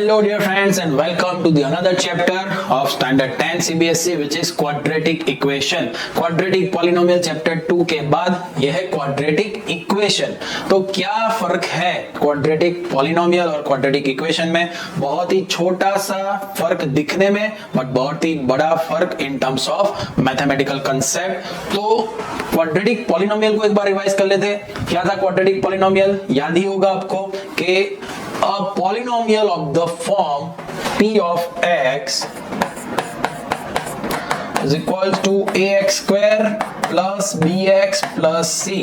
Hello dear friends and welcome to the another chapter of standard 10 CBSE which is quadratic equation. Quadratic polynomial chapter 2 के बाद यह है quadratic equation. तो क्या फर्क है quadratic polynomial और quadratic equation में? बहुत ही छोटा सा फर्क दिखने में बट बहुत ही बड़ा फर्क in terms of mathematical concept. तो quadratic polynomial को एक बार रिवाइज कर लेते हैं. क्या था quadratic polynomial? याद ही होगा आपको कि a polynomial of the form p of x is equal to ax square plus bx plus c,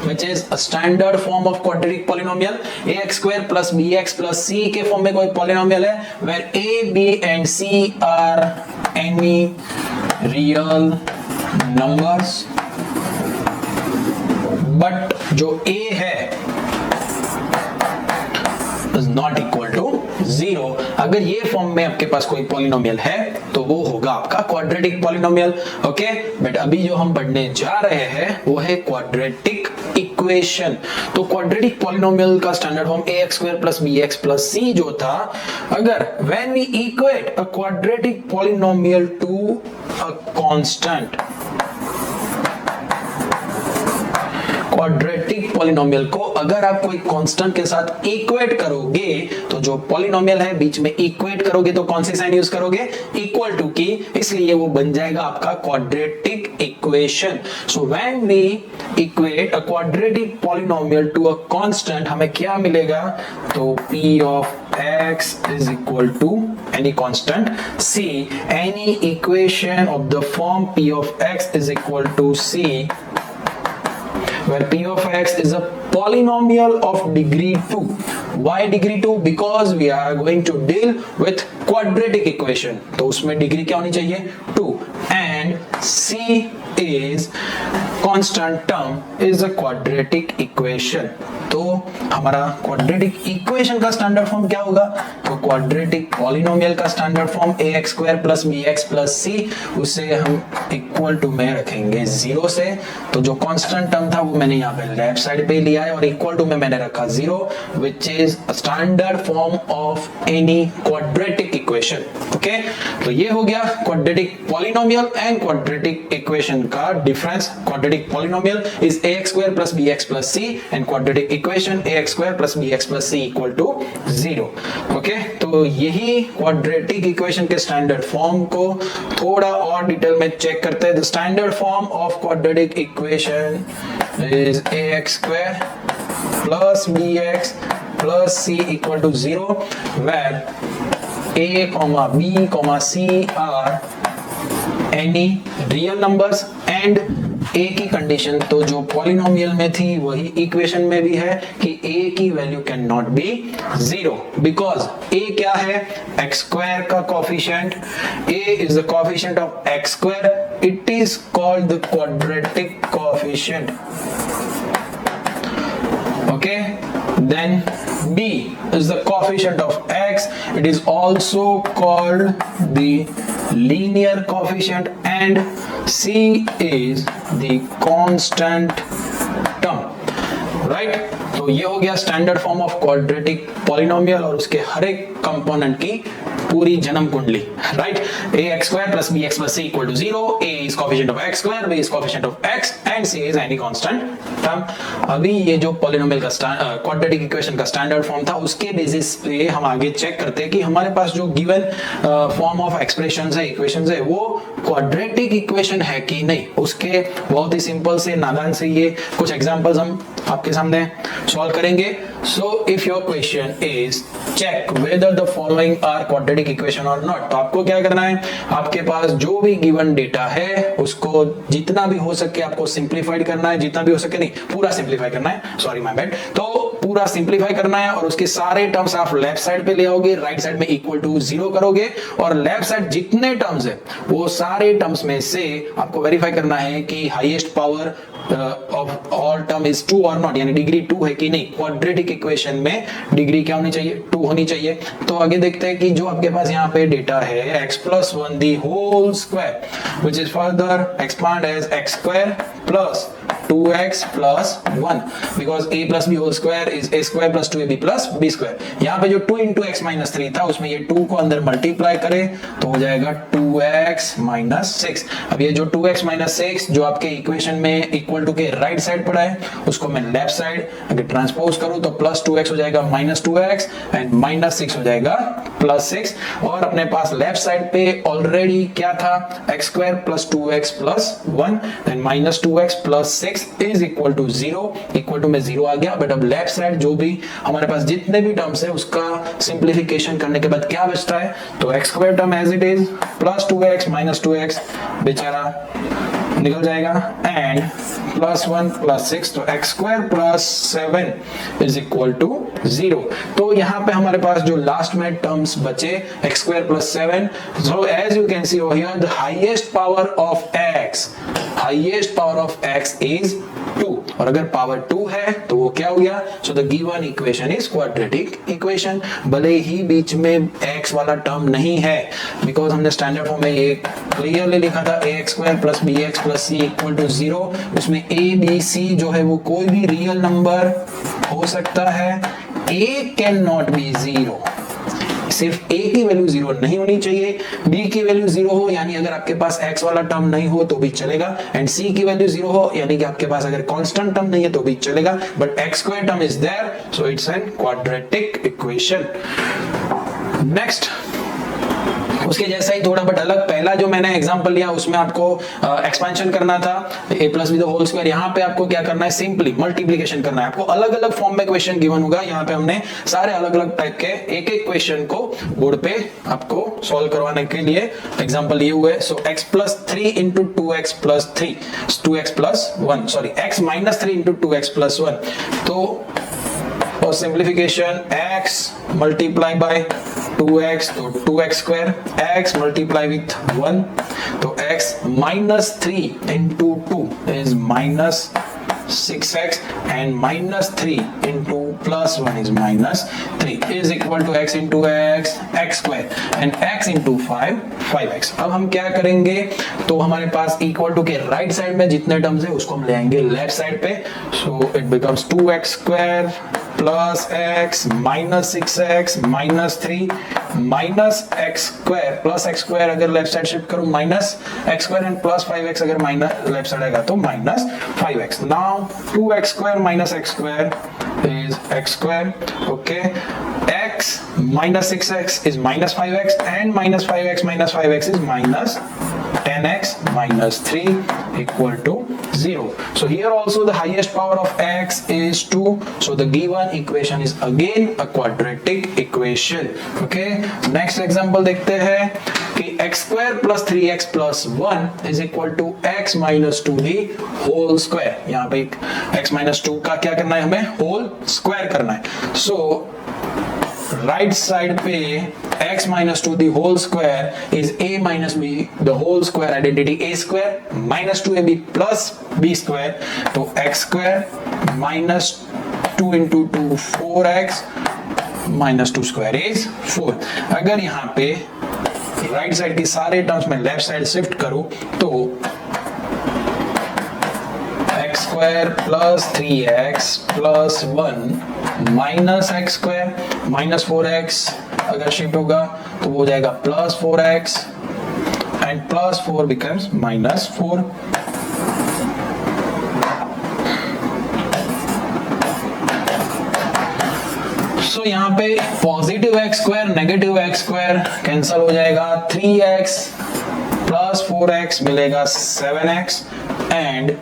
which is a standard form of quadratic polynomial. ax square plus bx plus c के form में कोई polynomial है where a, b and c are any real numbers, but जो a है is not equal to 0. अगर ये form में आपके पास कोई पॉलिनोमियल है तो वो होगा आपका क्वाड्रेटिक पॉलिनोमियल. ओके, बट अभी जो हम पढ़ने जा रहे हैं वो है क्वाड्रेटिक इक्वेशन. तो क्वाड्रेटिक पॉलिनोमियल का standard form ax square plus bx plus c जो था, अगर when we equate a quadratic polynomial to a constant, quadratic polynomial को अगर आप कोई कांस्टेंट के साथ इक्वेट करोगे तो जो पॉलिनोमियल है बीच में इक्वेट करोगे तो कौन सी साइन यूज करोगे? इक्वल टू की. इसलिए वो बन जाएगा आपका quadratic equation. So when we equate a quadratic polynomial to a constant हमें क्या मिलेगा? तो p of x is equal to any constant c. Any equation of the form p of x is equal to c where p of x is a polynomial of degree 2. Why degree 2? Because we are going to deal with quadratic equation. तो उसमें degree क्या होनी चाहिए? 2. And c is constant term is a quadratic equation. तो हमारा quadratic equation का standard form क्या होगा? तो क्वाड्रेटिक पॉलिनोमियल का standard form ax square plus bx plus c, उसे हम इक्वल टू में रखेंगे 0 से. तो जो कांस्टेंट टर्म था वो मैंने यहाँ पे लेफ्ट साइड पे लिया है और इक्वल टू में मैंने रखा 0, which is standard form of any quadratic equation. Okay, तो ये हो गया quadratic polynomial and quadratic equation का difference. Quadratic polynomial is ax square plus bx plus c and quadratic equation ax square plus bx plus c equal to 0. Okay, तो यही quadratic equation के standard form को थोड़ा और detail में check करते हैं. The standard form of quadratic equation is ax square plus bx plus c equal to 0 where a, b, c are any real numbers and a की condition तो जो पॉलिनोमियल में थी वही इक्वेशन में भी है कि a की value can not be 0 because a क्या है? x स्क्वायर का coefficient. a is the coefficient of x square. It is called the quadratic coefficient. Okay, then b is the coefficient of x. It is also called the linear coefficient and c is the constant term. Right? तो ये हो गया standard form of quadratic polynomial और उसके हर एक component की पूरी जन्म कुंडली. Right? ax square plus bx plus c equal to 0. a is coefficient of x square, b is coefficient of x and c is any constant term. अभी ये जो पॉलिनोमियल का क्वाड्रेटिक इक्वेशन का स्टैंडर्ड फॉर्म था उसके basis पे हम आगे चेक करते हैं कि हमारे पास जो गिवन फॉर्म ऑफ एक्सप्रेशंस है, इक्वेशंस है, वो क्वाड्रेटिक इक्वेशन है कि नहीं. उसके बहुत ही सिंपल से नादान से ये कुछ एग्जांपल्स हम आपके सामने सॉल्व करेंगे. So if your question is check whether the following are quadratic equation or not, तो आपको क्या करना है? आपके पास जो भी गिवन डेटा है उसको जितना भी हो सके आपको सिंप्लीफाइड करना है. जितना भी हो सके नहीं, पूरा सिंप्लीफाई करना है. Sorry my bad. तो पूरा सिंप्लीफाई करना है और उसके सारे टर्म्स आप लेफ्ट साइड पे ले आओगे, राइट साइड में इक्वल टू 0 करोगे और लेफ्ट साइड जितने टर्म्स है वो सारे टर्म्स में से आपको वेरीफाई करना है कि highest power of all term is 2 और नॉट, यानी डिग्री 2 है कि नहीं. क्वाड्रेटिक इक्वेशन में डिग्री क्या होनी चाहिए? 2 होनी चाहिए. तो आगे देखते हैं कि जो आपके पास यहाँ पे डेटा है x plus 1 the whole square which is further expand as x square plus 2x plus 1 because a plus b whole square is a square plus 2ab plus b square। यहाँ पे जो 2 into x minus 3 था उसमें ये 2 को अंदर multiply करें तो हो जाएगा 2x minus 6। अब ये जो 2x minus 6 जो आपके इक्वेशन में इक्वल टू के राइट साइड पड़ा है उसको मैं लेफ्ट साइड अगर ट्रांसपोज करूं तो प्लस 2x हो जाएगा माइनस 2x एंड माइनस 6 हो जाएगा प्लस 6। और अपने पास लेफ्ट साइड पे ऑलरेडी क्या था x square plus 2x plus 1 and minus 2x plus 6 is equal to 0। Equal to में 0 आ गया। बट अब लेफ्ट साइड जो भी हमारे पास जितने भी टर्म्स है उसका सिंप्लीफिकेशन करने के बाद क्या बचता है तो x square term as it is plus 2x minus 2x बेचारा निकल जाएगा एंड प्लस 1 प्लस 6 तो x square plus 7 is equal to 0। तो यहाँ पे हमारे पास जो लास्ट में टर्म्स बचे x square plus 7। So as you can see over here the highest power of x is 2 और अगर पावर 2 है तो वो क्या हो गया so the given equation is quadratic equation. भले ही बीच में x वाला टर्म नहीं है बिकॉज हमने स्टैंडर्ड फॉर्म में ये क्लियरली लिखा था ax square plus bx plus c equal to 0। उसमें a b c जो है वो कोई भी रियल नंबर हो सकता है। a कैन नॉट बी 0, सिर्फ a की वैल्यू 0 नहीं होनी चाहिए, b की वैल्यू 0 हो यानी अगर आपके पास x वाला टर्म नहीं हो तो भी चलेगा एंड c की वैल्यू 0 हो यानी कि आपके पास अगर कांस्टेंट टर्म नहीं है तो भी चलेगा but x square term is there so it's an quadratic equation. Next उसके जैसा ही थोड़ा बट अलग, पहला जो मैंने एग्जांपल लिया उसमें आपको एक्सपेंशन करना था a plus b the whole square. यहाँ पे आपको क्या करना है सिंपली मल्टीप्लिकेशन करना है। आपको अलग अलग फॉर्म में क्वेश्चन गिवन होगा। यहाँ पे हमने सारे अलग अलग टाइप के एक एक क्वेश्चन को बोर्ड पे आपको सॉल्व करवाने के लिए एग्जांपल लिए हुए। सो x plus 3 into 2x plus 3 2x plus 1 sorry x minus 3 into 2x plus 1 तो और simplification x multiply by 2x तो 2x square x multiply with 1 तो x minus 3 into 2 is minus 6x and minus 3 into plus 1 is minus 3 is equal to x into x square and x into 5x। अब हम क्या करेंगे तो हमारे पास equal to के right side में जितने टर्म्स है उसको हम ले आएंगे लेफ्ट साइड पे। So it becomes 2x square plus x minus 6x minus 3 minus x square plus x square अगर लेफ्ट साइड शिफ्ट करूं minus x square and plus 5x अगर माइनस लेफ्ट साइड आएगा तो minus 5x। Now 2x square minus x square is x square okay x minus 6x is minus 5x and minus 5x is minus 10x minus 3 equal to 0. So here also the highest power of x is 2. So the given equation is again a quadratic equation. Okay. Next example देखते हैं कि x square plus 3x plus 1 is equal to x minus 2 the whole square. यहाँ पे x minus 2 का क्या करना है हमें whole square करना है। So राइट साइड पे x minus 2 the whole square is a minus b the whole square identity a square minus 2ab plus b square तो x square minus 2 into 2 4x minus 2 square is 4। अगर यहाँ पे right side की सारे terms में left side shift करूं तो x square plus 3x plus 1 minus x square minus 4x अगर शिफ्ट होगा तो वो हो जाएगा plus 4x and plus 4 becomes minus 4। So यहाँ पे positive x square negative x square cancel हो जाएगा 3x प्लस 4x मिलेगा 7x and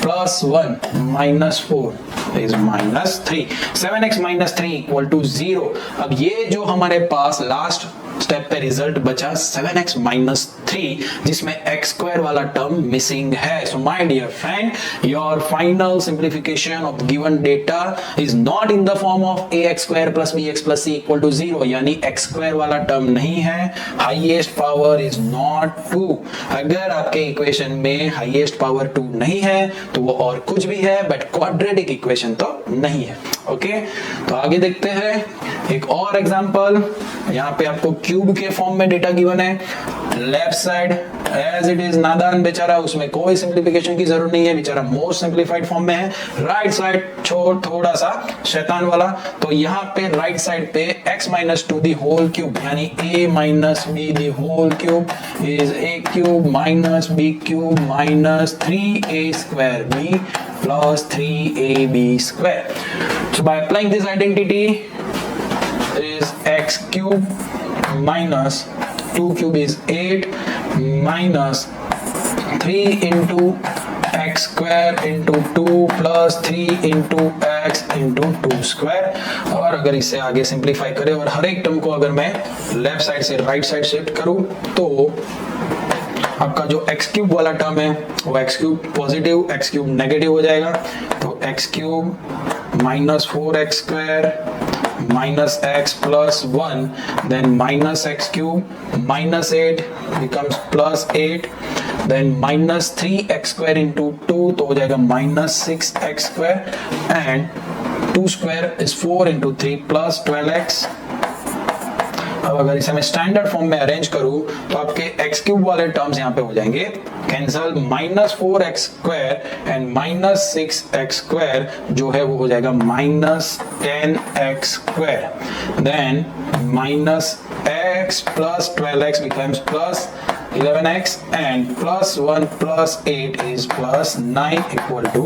plus 1 minus 4 is minus 3 7x minus 3 equal to 0। अब ये जो हमारे पास लास्ट स्टेप पे रिजल्ट बचा 7x माइनस 3 जिसमें x स्क्वायर वाला टर्म मिसिंग है। So my dear friend your final simplification of given data is not in the form of ax square plus bx plus c equal to 0 यानी x square वाला term नहीं है। Highest power is not 2। अगर आपके equation में highest power 2 नहीं है तो वो और कुछ भी है बट क्वाड्रेटिक इक्वेशन तो नहीं है। ओके तो आगे देखते हैं एक और एग्जांपल, यहाँ पे आपको क्यूब के फॉर्म में डेटा गिवन है, left side as it is, नादान बेचारा, उसमें कोई सिंप्लीफिकेशन की जरूरत नहीं है, बेचारा मोस्ट सिंप्लीफाइड फॉर्म में है। राइट साइड थोड़ा सा शैतान वाला, तो यहाँ पे राइट साइड पे x minus 2 the whole cube यानी a minus b the whole cube is a cube minus b cube minus 3a square b plus 3ab square. So by applying this identity is x cube minus 2 cube is 8 minus 3 into x square into 2 plus 3 into x into 2 square। और अगर इसे आगे simplify करें और हर एक term को अगर मैं लेफ्ट साइड से राइट साइड शिफ्ट करूं तो आपका जो x क्यूब वाला टर्म है वो x cube positive, x cube negative हो जाएगा। तो x cube minus 4x square minus x plus 1 then minus x cube minus 8 becomes plus 8 then minus 3x square into 2 तो हो जाएगा minus 6x square and 2 square is 4 into 3 plus 12x। अब अगर इसे मैं स्टैंडर्ड फॉर्म में arrange करूं तो आपके x क्यूब वाले टर्म्स यहाँ पे हो जाएंगे cancel, minus 4x square and minus 6x square जो है वो हो जाएगा minus 10x square then minus x plus 12x becomes plus 11x and plus 1 plus 8 is plus 9 equal to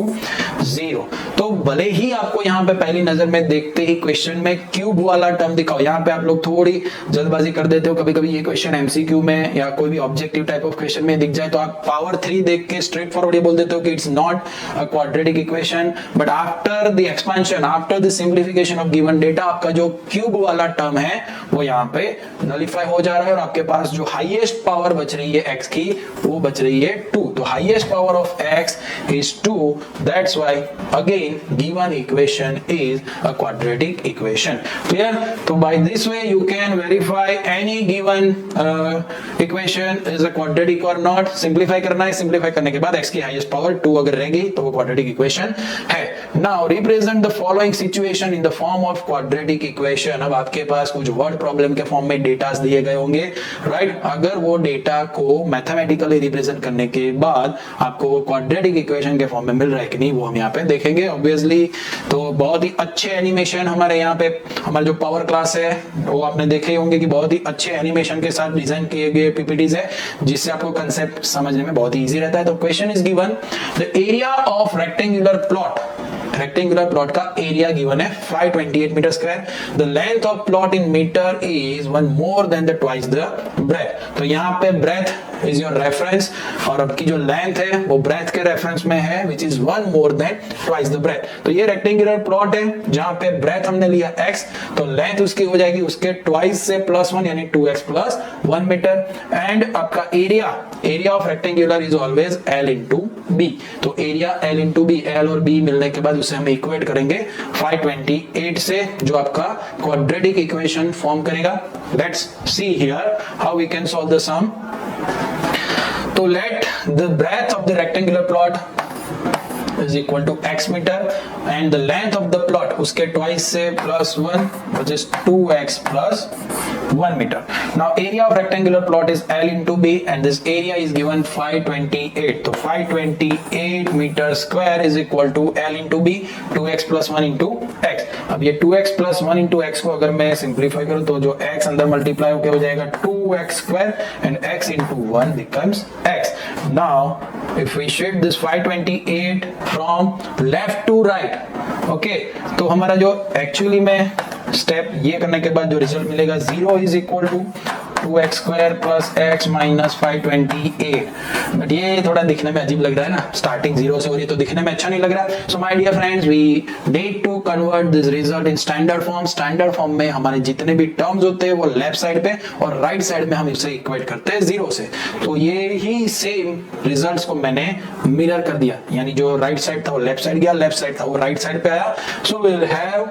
0। तो भले ही आपको यहाँ पे पहली नजर में देखते ही क्वेश्चन में क्यूब वाला टर्म दिखाओ, यहाँ पे आप लोग थोड़ी जल्दबाजी कर देते हो, कभी कभी ये क्वेश्चन एमसीक्यू में या कोई भी ऑब्जेक्टिव टाइप ऑफ क्वेश्चन में दिख जाए तो आप पावर 3 देख के स्ट्रेट फॉरवर्ड ये बोल देते हो कि it's not a quadratic equation, but after the expansion after the simplification of given data आपका जो क्यूब वाला टर्म है वो यहाँ पे नलिफाई हो जा रहा है और आपके पास जो हाईएस्ट पावर बच रही है x की वो बच रही है 2। तो highest power of x is 2, that's why again given equation is a quadratic equation। Clear? तो by this way you can verify any given equation is a quadratic or not। Simplify करना है, simplify करने के बाद x की highest power 2 अगर रहेगी तो वो क्वाड्रेटिक इक्वेशन है। Now represent the following situation in the form of quadratic equation। अब आपके पास कुछ वर्ड प्रॉब्लम के फॉर्म में डेटास दिए गए होंगे, राइट? अगर वो डेटा को मैथमेटिकली रिप्रेजेंट करने के बाद आपको वो क्वाड्रेटिक इक्वेशन के फॉर्म में मिल रहा है कि नहीं वो हम यहाँ पे देखेंगे ऑब्वियसली। तो बहुत ही अच्छे एनिमेशन हमारे यहाँ पे, हमारा जो पावर क्लास है वो आपने देखे होंगे कि बहुत ही अच्छे एनिमेशन के साथ डिजाइन किए गए पीपीटीज है जिससे आपको कंसेप्ट समझने में बहुत ही इजी रहता है। तो question is given the area of rectangular plot, rectangular plot का एरिया गिवन है 528 metre square, the length of plot in metre is 1 more than the twice the breadth. तो यहाँ पे ब्रेथ इज योर रेफरेंस और आपकी जो length है वो ब्रेथ के रेफरेंस में है which is 1 more than twice the breadth. तो ये रेक्टेंगुलर प्लॉट है जहां पे ब्रेथ हमने लिया x तो लेंथ उसकी हो जाएगी उसके ट्वाइस से प्लस 1 यानी 2x प्लस 1 मीटर एंड आपका area of rectangular is always L into B. तो area L into B, L और B मिलने के बाद उसे हम इक्वेट करेंगे 528 से जो आपका क्वाड्रेटिक इक्वेशन फॉर्म करेगा। Let's see here how we can solve the sum. तो let the breadth of the rectangular plot is equal to x meter and the length of the plot उसके twice से plus 1 which is 2x plus 1 meter। Now area of rectangular plot is L into B and this area is given 528। तो 528 meter square is equal to L into B 2x plus 1 into x। अब ये 2x plus 1 into x को अगर मैं simplify करूं तो जो x अंदर मल्टीप्लाई होकर हो जाएगा 2x square and x into 1 becomes x। Now if we shift this 528 from left to right, okay, तो हमारा जो एक्चुअली में स्टेप ये करने के बाद जो रिजल्ट मिलेगा 0 is equal to 2x square plus x minus 528। But ये थोड़ा दिखने में अजीब लग रहा है ना, स्टार्टिंग 0 से हो रही है तो दिखने में अच्छा नहीं लग रहा। So my dear friends we need to convert this result in standard form. Standard form में हमारे जितने भी टर्म्स होते हैं वो लेफ्ट साइड पे और राइट साइड में हम इसे इक्वेट करते हैं 0 से। तो ये ही सेम रिजल्ट्स को मैंने मिरर कर दिया, यानी जो राइट साइड था वो लेफ्ट साइड गया, लेफ्ट साइड था वो राइट साइड पे आया। So we will have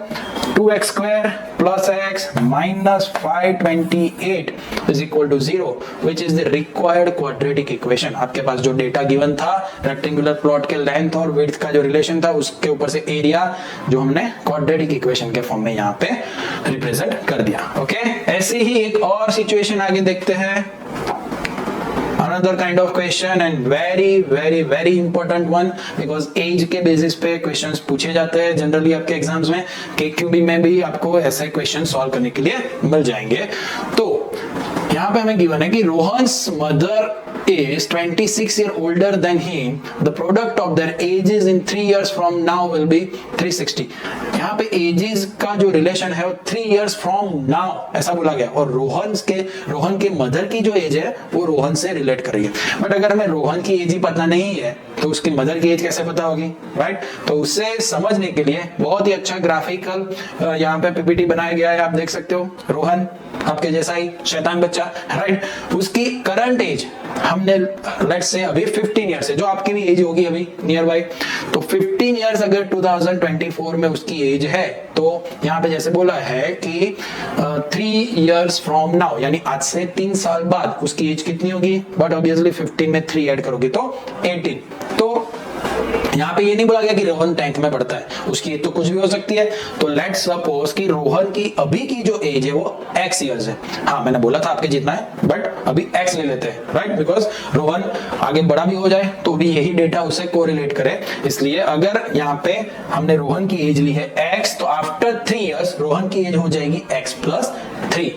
2x square plus x minus 528 is equal to 0, which is the required quadratic equation. आपके पास जो डेटा गिवन था रेक्टेंगुलर प्लॉट के लेंथ और विड्थ का जो रिलेशन था उसके ऊपर से एरिया जो हमने क्वाड्रेटिक इक्वेशन के फॉर्म में यहाँ पे रिप्रेजेंट कर दिया. ओके, ऐसे ही एक और सिचुएशन आगे देखते हैं. Another kind of question and very important one because age के बेसिस पे क्वेश्चंस पूछे जाते हैं जनरली आपके एग्जाम्स में. KQB में भी आपको ऐसे क्वेश्चन सॉल्व करने के लिए मिल जाएंगे. तो यहाँ पे हमें गिवन है कि Rohan's mother is 26 years older than him. The product of their ages in 3 years from now will be 360. यहाँ पे ages का जो रिलेशन है वो 3 years from now ऐसा बोला गया. और रोहन के मदर की जो एज है वो रोहन से रिलेट कर रही है. बट अगर हमें रोहन की एज ही पता नहीं है तो उसकी मदर की एज कैसे पता होगी, राइट? तो उससे समझने के लिए बहुत ही अच्छा ग्राफिकल यहाँ पे पीपीटी बनाया गया है. आप देख सकते हो रोहन आपके जैसा ही शैतान बच्चा, राइट? उसकी करंट एज हमने लेट्स से अभी 15 इयर्स है, जो आपकी भी एज होगी अभी नियर बाई. तो 15 इयर्स अगर 2024 में उसकी एज है तो यहाँ पे जैसे बोला है कि 3 इयर्स फ्रॉम नाउ यानी आज से 3 साल बाद उसकी एज कितनी होगी. बट ऑब्वियसली 15 में 3 ऐड करोगे तो 18. तो यहाँ पे ये नहीं बोला गया कि रोहन 10th में पढ़ता है, उसकी एज तो कुछ भी हो सकती है. तो लेट्स सपोज कि रोहन की अभी की जो एज है वो x इयर्स है. हाँ, मैंने बोला था आपके जितना है बट अभी x ले लेते हैं, राइट? बिकॉज रोहन आगे बड़ा भी हो जाए तो भी यही डेटा उससे कोरिलेट करे. इसलिए अगर यहाँ पे हमने रोहन की एज ली है x तो आफ्टर 3 इयर्स रोहन की एज हो जाएगी x प्लस 3.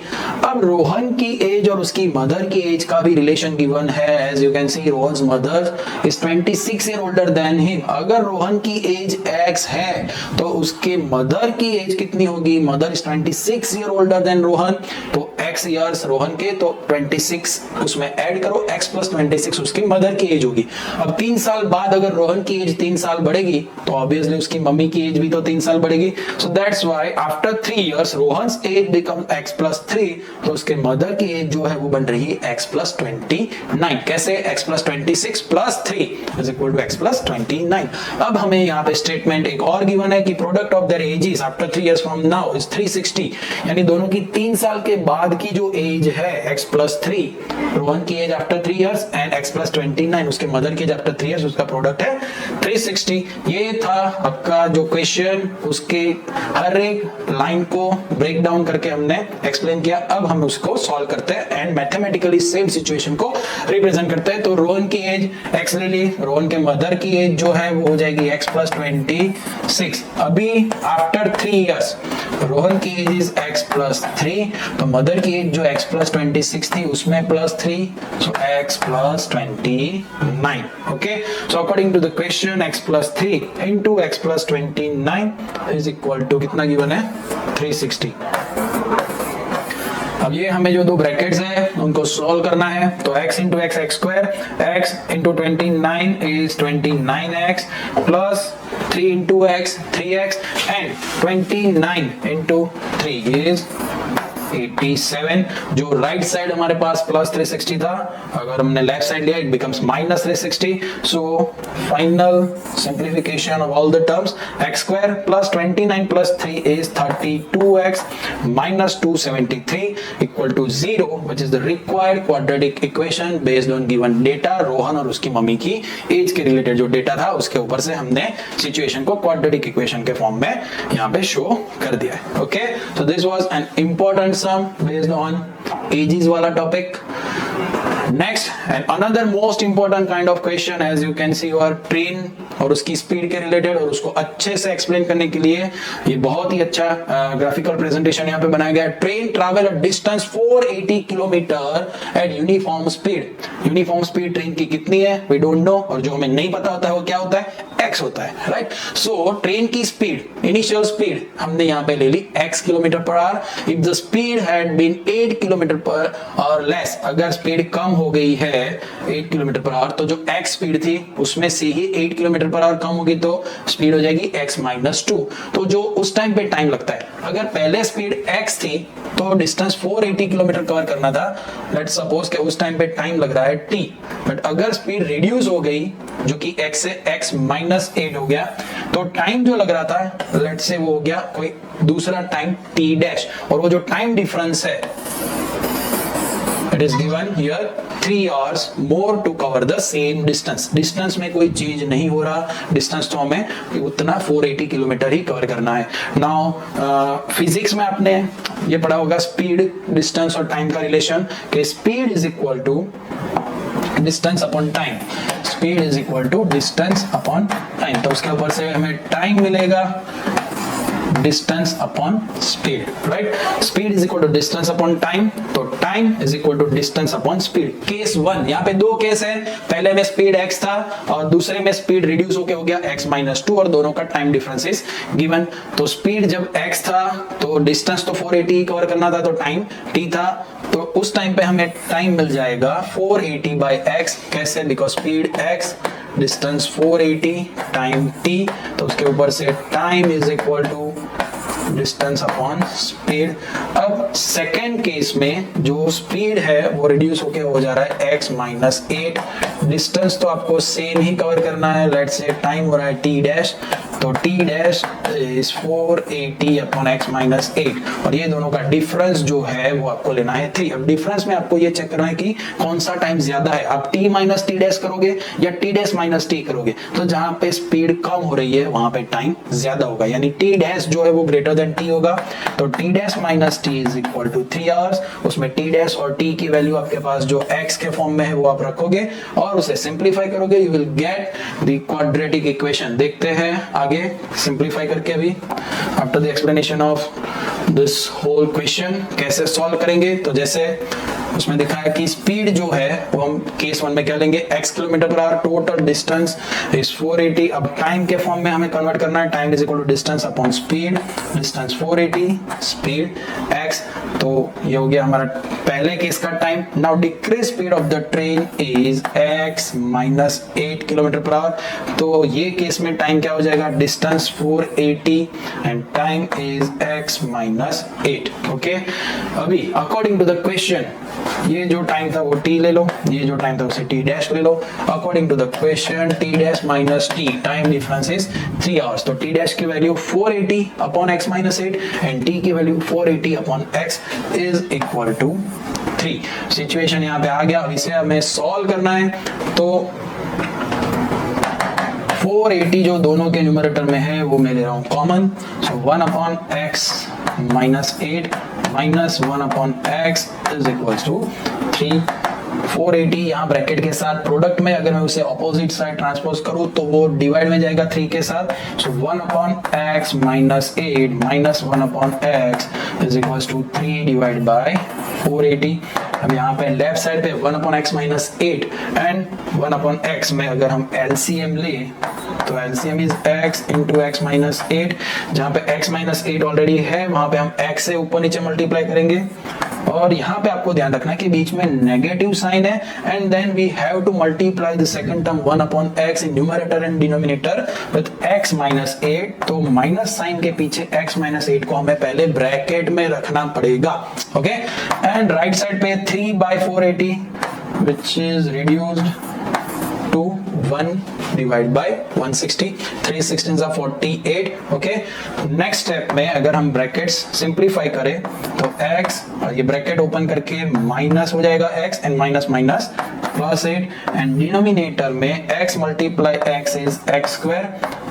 अब रोहन की एज और उसकी मदर की एज का भी रिलेशन गिवन है. As you can see Rohan's mother is 26 year older than him. अगर रोहन की एज x है तो उसके मदर की एज कितनी होगी? Mother is 26 year older then Rohan. तो x इयर्स रोहन के तो 26 उसमें ऐड करो, x प्लस 26 उसकी मदर की एज होगी. अब 3 साल बाद अगर रोहन की एज 3 साल बढ़ेगी तो ऑब्वियसली उसकी मम्मी की एज भी तो 3 साल बढ़ेगी. So that's why after 3 years Rohan's age becomes x plus 3. तो उसके मदर की एज जो है वो बन रही है x प्लस 29. कैसे? x plus 26 plus 3 is equal to x plus 29. अब हमें यहाँ पे स्टेटमेंट एक और गिवन है कि product of there edges after 3 years from now is 360. यानी दोनों की 3 साल के बाद की जो एज है x प्लस 3, रोहन की age after 3 years and x plus 29 उसके मदर की एज आफ्टर 3 इयर्स, उसका प्रोडक्ट है 360. ये था आपका जो क्वेश्चन. उसके हर एक लाइन को ब्रेक डाउन करके हमने एक्सप्लेन किया. अब हम उसको सॉल्व करते हैं एंड मैथमेटिकली सेम सिचुएशन को रिप्रेजेंट करते हैं. तो रोहन की एज x ले ली, रोहन के मदर की एज जो है वो हो जाएगी x प्लस 26. अभी आफ्टर 3 इयर्स रोहन की एज इज x प्लस 3. तो मदर की एज जो x प्लस 26 थी उसमें plus 3, so x plus 29. Okay, so according to the question x plus 3 into x plus 29 is equal to कितना गिवन है? 360. अब ये हमें जो दो ब्रैकेट्स हैं उनको सॉल्व करना है. तो x into x x square, x into 29 is 29x plus 3 into x 3x and 29 into 3 is 87. जो राइट साइड हमारे पास प्लस 360 था, अगर हमने लेफ्ट साइड लिया it becomes minus 360. So final simplification of all the terms, x square plus 29 plus 3 is 32x minus 273 equal to 0, which is the required quadratic equation based on given data. Rohan और उसकी mummy की as के related जो data था उसके ऊपर से हमने सिचुएशन को क्वाड्रेटिक इक्वेशन के फॉर्म में यहाँ पे शो कर दिया है. Okay, so this was an important sum based on ages wala topic. Next and another most important kind of question as you can see your train और उसकी स्पीड के रिलेटेड और उसको अच्छे से एक्सप्लेन करने के लिए ये बहुत ही अच्छा ग्राफिकल प्रेजेंटेशन यहाँ पे बनाया गया है. Train travel a distance 480 kilometre eight uniform speed. Uniform speed train की कितनी है वी डोंट नो, और जो हमें नहीं पता होता है वो क्या होता है? x होता है, राइट? सो ट्रेन की स्पीड, इनिशियल स्पीड हमने यहाँ पे ले ली x kilometre per hour. If the speed had been 8 kilometre per hour less, अगर स्पीड कम हो गई है 8 किलोमीटर पर आवर तो जो x स्पीड थी उसमें से ही 8 किलोमीटर पर आवर कम होगी तो स्पीड हो जाएगी x माइनस 2. तो जो उस टाइम पे टाइम लगता है, अगर पहले स्पीड x थी तो डिस्टेंस 480 किलोमीटर कवर करना था. लेट्स सपोज कि उस टाइम पे टाइम लग रहा है t, बट अगर स्पीड रिड्यूस हो गई जो कि x से x माइनस माइनस 8 हो गया, तो टाइम जो लग रहा था लेट से वो हो गया कोई दूसरा टाइम टी डैश, और वो जो टाइम डिफरेंस है it is given here 3 hours more to cover the same distance. Distance में कोई चीज नहीं हो रहा, डिस्टेंस तो हमें उतना 480 किलोमीटर ही कवर करना है. नाउ फिजिक्स में आपने ये पढ़ा होगा स्पीड, डिस्टेंस और टाइम का रिलेशन, कि speed is equal to distance upon time. Speed is equal to distance upon time. तो उसके ऊपर से हमें टाइम मिलेगा distance upon speed, right. Speed is equal to distance upon time, तो time is equal to distance upon speed. Case 1, यहाँ पे दो केस है, पहले में स्पीड x था और दूसरे में स्पीड रिड्यूस होके हो गया x-2 और दोनों का टाइम डिफरेंस इज गिवन. तो स्पीड जब x था तो डिस्टेंस तो 480 कवर करना था, तो टाइम t था, तो उस टाइम पे हमें टाइम मिल जाएगा 480 बाई x. कैसे? Because speed x, distance 480, time t, तो उसके ऊपर से time is equal to distance upon speed. अब सेकेंड केस में जो स्पीड है वो रिड्यूस होके हो जा रहा है x-8. डिस्टेंस तो आपको सेम ही कवर करना है, लेट्स से टाइम हो रहा है t डैश, तो t dash is 480 upon x-8, और ये दोनों का डिफरेंस जो है वो आपको लेना है 3. अब डिफरेंस में आपको ये चेक करना है कि कौन सा टाइम ज्यादा है, आप t माइनस टी डैश करोगे या t डैश माइनस टी करोगे. तो जहां पे स्पीड कम हो रही है वहां पे टाइम ज्यादा होगा, यानी t डैश जो है वो ग्रेटर देन t होगा, तो t dash minus t is equal to 3 hours. उसमें t डैश और t की वैल्यू आपके पास जो x के फॉर्म में है वो आप रखोगे और उसे सिंप्लीफाई करोगे, you will get the quadratic equation. देखते हैं आगे सिंप्लीफाई करके अभी after the explanation of this whole question कैसे सॉल्व करेंगे. तो जैसे उसमें दिखा है कि स्पीड जो है वो हम केस 1 में क्या लेंगे, x kilometre per our, total distance is 480. अब टाइम के फॉर्म में हमें कन्वर्ट करना है, time is equal to distance upon speed, distance 480, speed x. तो ये हो गया हमारा पहले केस का time. Now decrease speed of the train is x-8 kilometre per hour. तो ये केस में टाइम क्या हो जाएगा, distance 480 and time is x-8. Okay, अभी अकॉर्डिंग टू द क्वेश्चन ये जो टाइम था वो t ले लो, ये जो टाइम था उसे t डैश ले लो. According to the question t dash minus t, time difference is 3 hours. तो t डैश की value 480 upon x-8 and t की value 480 upon x is equal to 3. Situation यहाँ पे आ गया. अब इसे हमें सॉल्व करना है, तो 480 जो दोनों के न्यूमरेटर में है वो मैं ले रहा हूँ common, so 1 upon x minus 8 minus 1 upon x is equal to 3. 480 यहाँ ब्रैकेट के साथ प्रोडक्ट में अगर मैं उसे ऑपोजिट साइड ट्रांसपोज करूँ तो वो डिवाइड में जाएगा 3 के साथ, so 1 upon x minus 8 minus 1 upon x is equal to 3 divide by 480. अब यहाँ पे लेफ्ट साइड पे 1 upon x minus 8 and 1 upon x में अगर हम LCM ले तो LCM is x into x minus 8. जहाँ पे x माइनस 8 ऑलरेडी है वहां पे हम x से ऊपर नीचे मल्टीप्लाई करेंगे, और यहाँ पे आपको ध्यान रखना है कि बीच में नेगेटिव साइन है, and then we have to multiply the second term 1 upon x in numerator and denominator with x minus 8. तो माइनस साइन के पीछे x माइनस 8 को हमें पहले ब्रैकेट में रखना पड़ेगा. ओके, एंड राइट साइड पे 3 by 480 which is reduced to 1 divide by 160. 3 16s are 48. Okay, next step में अगर हम ब्रैकेट्स सिंप्लीफाई करें तो x और ये ब्रैकेट ओपन करके माइनस हो जाएगा x and minus minus plus 8 and denominator में x multiply x is x square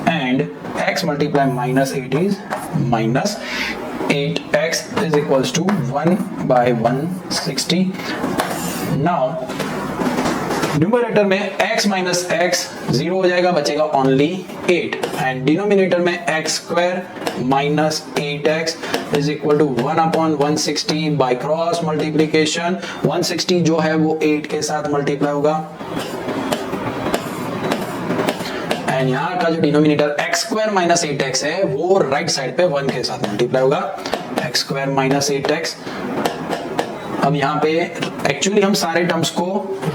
and x multiply minus 8 is minus 8x is equals to 1 by 160. Now numerator में x minus x 0 हो जाएगा, बचेगा only 8 and denominator में x square minus 8x is equal to 1 upon 160 by cross multiplication. 160 जो है वो 8 के साथ मल्टीप्लाई होगा एंड यहाँ का जो denominator x square minus 8x है वो राइट साइड पे 1 के साथ मल्टीप्लाई होगा, x स्क्वायर माइनस 8x. अब यहाँ पे एक्चुअली हम सारे टर्म्स को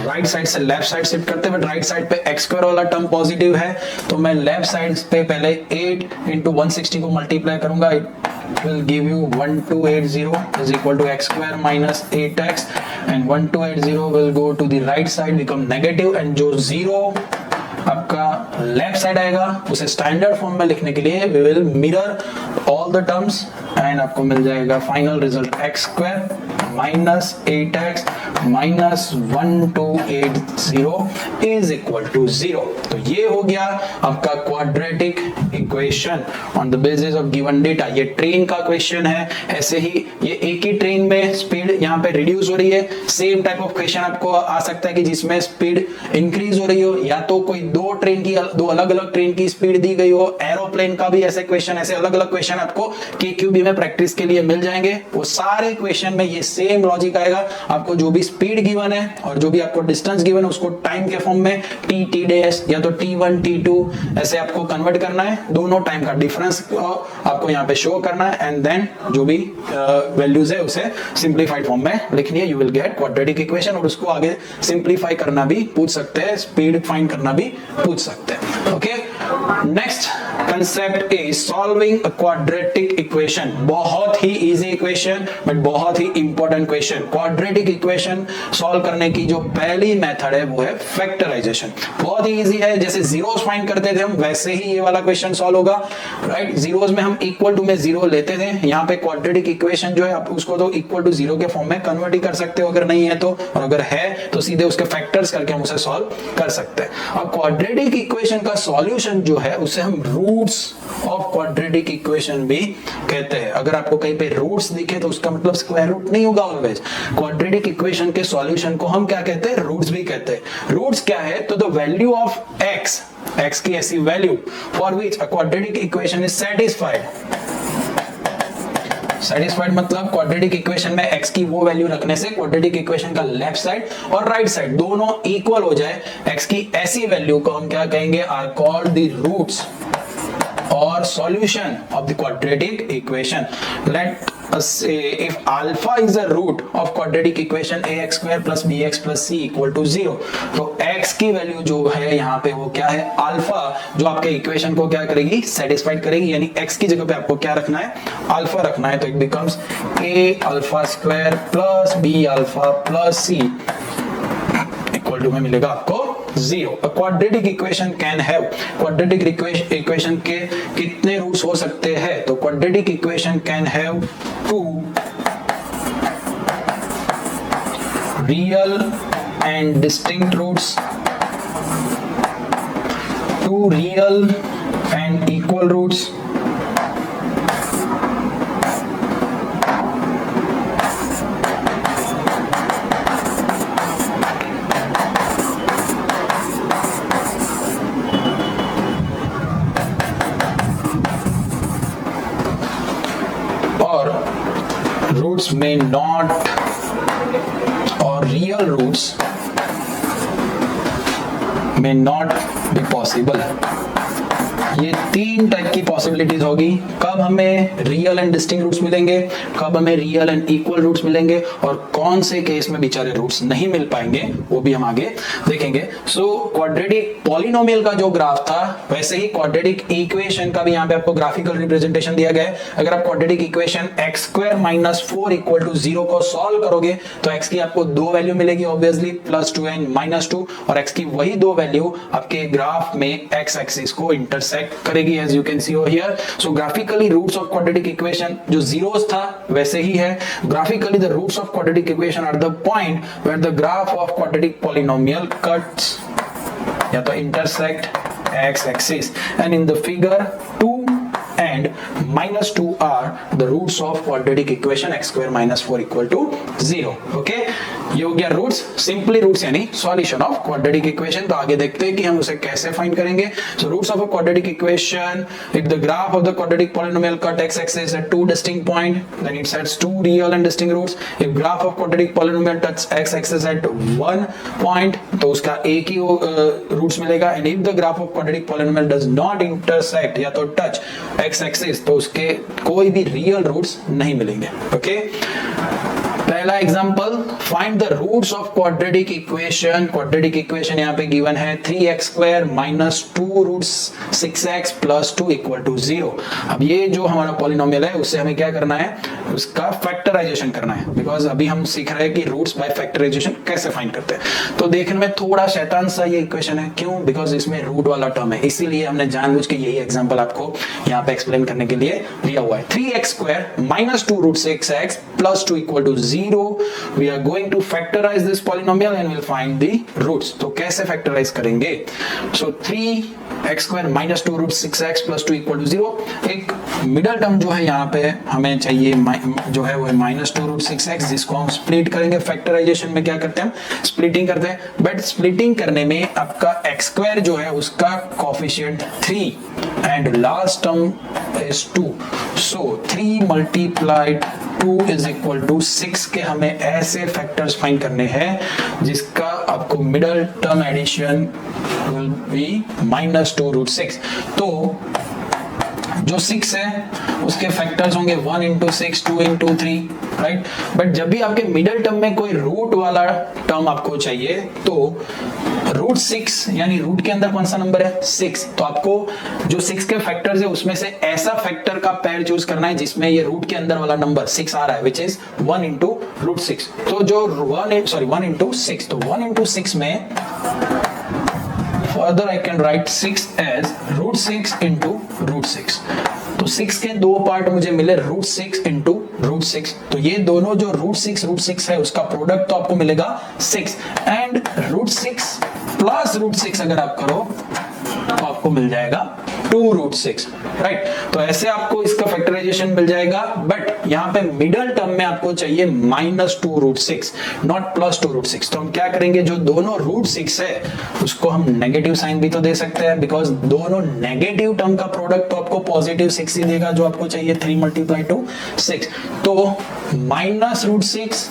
राइट साइड से लेफ्ट साइड शिफ्ट करते हैं, बट राइट साइड पे x स्क्वायर वाला टर्म पॉजिटिव है, तो मैं लेफ्ट साइड पे पहले 8 इंटू 160 को मल्टीप्लाई करूंगा. It will give you 1280 is equal to x square minus 8x and 1280 will go to the right side become negative and जो 0 आपका लेफ्ट साइड आएगा, उसे स्टैंडर्ड फॉर्म में लिखने के लिए we will mirror all the terms and आपको मिल जाएगा final result x square minus 8x minus 1280 is equal to 0। तो ये हो गया आपका quadratic equation on the basis of given data. ये ट्रेन का क्वेश्चन है, ऐसे ही ये एक ही ट्रेन में स्पीड यहाँ पे रिड्यूस हो रही है। सेम टाइप ऑफ क्वेश्चन आपको आ सकता है कि जिसमें स्पीड इंक्रीज हो रही हो, या तो कोई दो अलग अलग ट्रेन की स्पीड दी गई हो। एरोप्लेन का भी ऐसे क्वेश्चन, ऐसे अलग अलग क्वेश्चन आपको KQB में प्रैक्टिस के लिए मिल जाएंगे। वो सारे क्वेश्चन में ये सेम लॉजिक आएगा। आपको जो भी स्पीड गिवन है और जो भी आपको डिस्टेंस गिवन है उसको टाइम के फॉर्म में t डैश या तो t1 t2 ऐसे आपको कन्वर्ट करना है। दोनों टाइम का डिफरेंस आपको यहाँ पे शो करना है एंड देन जो भी वैल्यूज है उसे सिंप्लीफाइड फॉर्म में लिखनी है। You will gate quadratic equation. और उसको आगे सिंप्लीफाई करना भी पूछ सकते हैं, स्पीड फाइंड करना भी पूछ सकते हैं। Okay, next concept is solving a quadratic equation. बहुत ही इजी इक्वेशन बट बहुत ही important question. Quadratic equation solve करने की जो पहली मेथड है वो है फैक्टराइजेशन। बहुत ही इजी है, जैसे जीरोस फाइंड करते थे हम वैसे ही ये वाला क्वेश्चन सॉल्व होगा, राइट। जीरोस में हम इक्वल टू में जीरो लेते थे, यहाँ पे क्वाड्रेटिक इक्वेशन जो है आप उसको तो इक्वल टू जीरो के फॉर्म में कन्वर्ट ही कर सकते हो अगर नहीं है तो, और अगर है तो सीधे उसके फैक्टर्स करके हम उसे सॉल्व कर सकते हैं। अब क्वाड्रेटिक इक्वेशन का सॉल्यूशन जो है उसे हम रूट्स ऑफ क्वाड्रेटिक इक्वेशन भी कहते हैं। अगर आपको कहीं पे रूट्स दिखे तो उसका मतलब स्क्वायर रूट नहीं होगा ऑलवेज। क्वाड्रेटिक इक्वेशन के सॉल्यूशन को हम क्या कहते हैं, रूट्स भी कहते हैं। रूट्स क्या है, तो द वैल्यू ऑफ x की ऐसी value for which a quadratic equation is satisfied. Satisfied मतलब क्वाड्रेटिक इक्वेशन में x की वो वैल्यू रखने से क्वाड्रेटिक इक्वेशन का लेफ्ट साइड और राइट साइड दोनों इक्वल हो जाए। x की ऐसी वैल्यू को हम क्या कहेंगे, are called the roots or solution of the quadratic equation. Let us say if alpha is the root of quadratic equation ax square plus bx plus c equal to 0, तो x की value जो है यहाँ पे वो क्या है, alpha, जो आपके इक्वेशन को क्या करेगी, सेटिस्फाइड करेगी। यानी x की जगह पे आपको क्या रखना है, अल्फा रखना है। तो it becomes a alpha square plus b alpha plus c equal to में मिलेगा आपको 0। A quadratic equation can have, quadratic equation के कितने रूट्स हो सकते हैं, तो quadratic equation can have two real and distinct roots, two real and equal roots, roots may not, or real roots may not be possible। ये तीन type की possibilities होगी। कब हमें रियल एंड डिस्टिंक्ट रूट्स मिलेंगे, कब हमें रियल एंड इक्वल रूट्स मिलेंगे, और कौन से केस में बेचारे रूट्स नहीं मिल पाएंगे वो भी हम आगे देखेंगे। सो क्वाड्रेटिक पॉलिनोमियल का जो ग्राफ था वैसे ही क्वाड्रेटिक इक्वेशन का भी यहाँ पे आपको ग्राफिकल रिप्रेजेंटेशन दिया गया है। अगर आप quadratic equation x square minus 4 equal to 0 को सॉल्व करोगे तो एक्स की आपको दो वैल्यू मिलेगी ऑब्वियसली, +2 एंड -2, और एक्स की वही दो वैल्यू आपके ग्राफ में एक्स एक्सिस को इंटरसेक्ट करेगी, as you can see over here। So graphically roots of quadratic equation जो zeros था वैसे ही है। Graphically the roots of quadratic equation are the point where the graph of quadratic polynomial cuts या तो intersect x axis, and in the figure 2 and -2 are the roots of quadratic equation x square minus 4 equal to 0। Okay, ये हो गया roots, simply roots यानी solution of quadratic equation. तो आगे देखते हैं कि हम उसे कैसे फाइंड करेंगे। So roots of a quadratic equation, if the graph of the quadratic polynomial cut x axis at two distinct point, then it sets two real and distinct roots। if graph of quadratic polynomial touches x axis at one point, तो उसका एक ही roots मिलेगा। and if the graph of quadratic polynomial does not intersect या तो touch x axis, तो उसके कोई भी रियल रूट्स नहीं मिलेंगे। ओके, पहला example, find the roots of quadratic equation. Quadratic equation यहाँ पे गिवन है 3x² minus 2 roots 6x plus 2 equal to 0। अब ये जो हमारा पॉलिनोमियल है उससे हमें क्या करना है, उसका फैक्टराइजेशन करना है, बिकॉज अभी हम सीख रहे हैं कि रूट्स बाय फैक्टराइजेशन कैसे फाइंड करते हैं। तो देखने में थोड़ा शैतान सा ये इक्वेशन है, क्यों? बिकॉज इसमें रूट वाला टर्म है, इसीलिए हमने जानबूझ के यही एग्जांपल आपको यहाँ पे एक्सप्लेन करने के लिए दिया हुआ है। 3x² minus 2 root 6x plus 2 equal to 0। We are going to factorise this polynomial and will find the roots. तो कैसे फैक्टराइज करेंगे? So 3x² minus 2 root 6x plus 2 equal to 0। एक मिडल टर्म जो है यहाँ पे हमें चाहिए, जो है वो है माइनस 2 रूट 6x, जिसको हम स्प्लिट करेंगे। फैक्टराइजेशन में क्या करते हैं, स्प्लिटिंग करते हैं, बट स्प्लिटिंग करने में आपका x² जो है उसका coefficient 3 and last term is 2। So 3 multiplied 2 is equal to 6 के हमें ऐसे फैक्टर्स फाइंड करने हैं जिसका आपको middle term addition will be minus 2 root 6। तो जो 6 है उसके फैक्टर्स होंगे 1 इंटू 6, 2 इंटू 3, राइट। बट जब भी आपके मिडल टर्म में कोई रूट वाला टर्म आपको चाहिए तो रूट 6 यानी रूट के अंदर कौन सा नंबर है, 6, तो आपको जो 6 के फैक्टर्स है उसमें से ऐसा फैक्टर का पेयर चूज करना है जिसमें ये रूट के अंदर वाला नंबर 6 आ रहा है, विच इज 1 इंटू रूट 6। तो जो 1 इंटू 6, तो 1 इंटू 6 में further I can write 6 as root 6 into root 6। तो 6 के दो पार्ट मुझे मिले रूट 6 इंटू रूट 6। तो ये दोनों जो रूट 6 है उसका प्रोडक्ट तो आपको मिलेगा 6 एंड रूट 6 प्लस रूट 6 अगर आप करो तो आपको मिल जाएगा 2 रूट 6, राइट। तो ऐसे आपको इसका फैक्टराइजेशन मिल जाएगा, बट यहाँ पे मिडल टर्म में आपको चाहिए minus 2 root 6, not plus 2 root 6। तो हम क्या करेंगे, जो दोनों रूट 6 है उसको हम नेगेटिव साइन भी तो दे सकते हैं, बिकॉज दोनों नेगेटिव टर्म का प्रोडक्ट तो आपको पॉजिटिव 6 ही देगा, जो आपको चाहिए 3 मल्टीप्लाई टू 6। तो माइनस रूट 6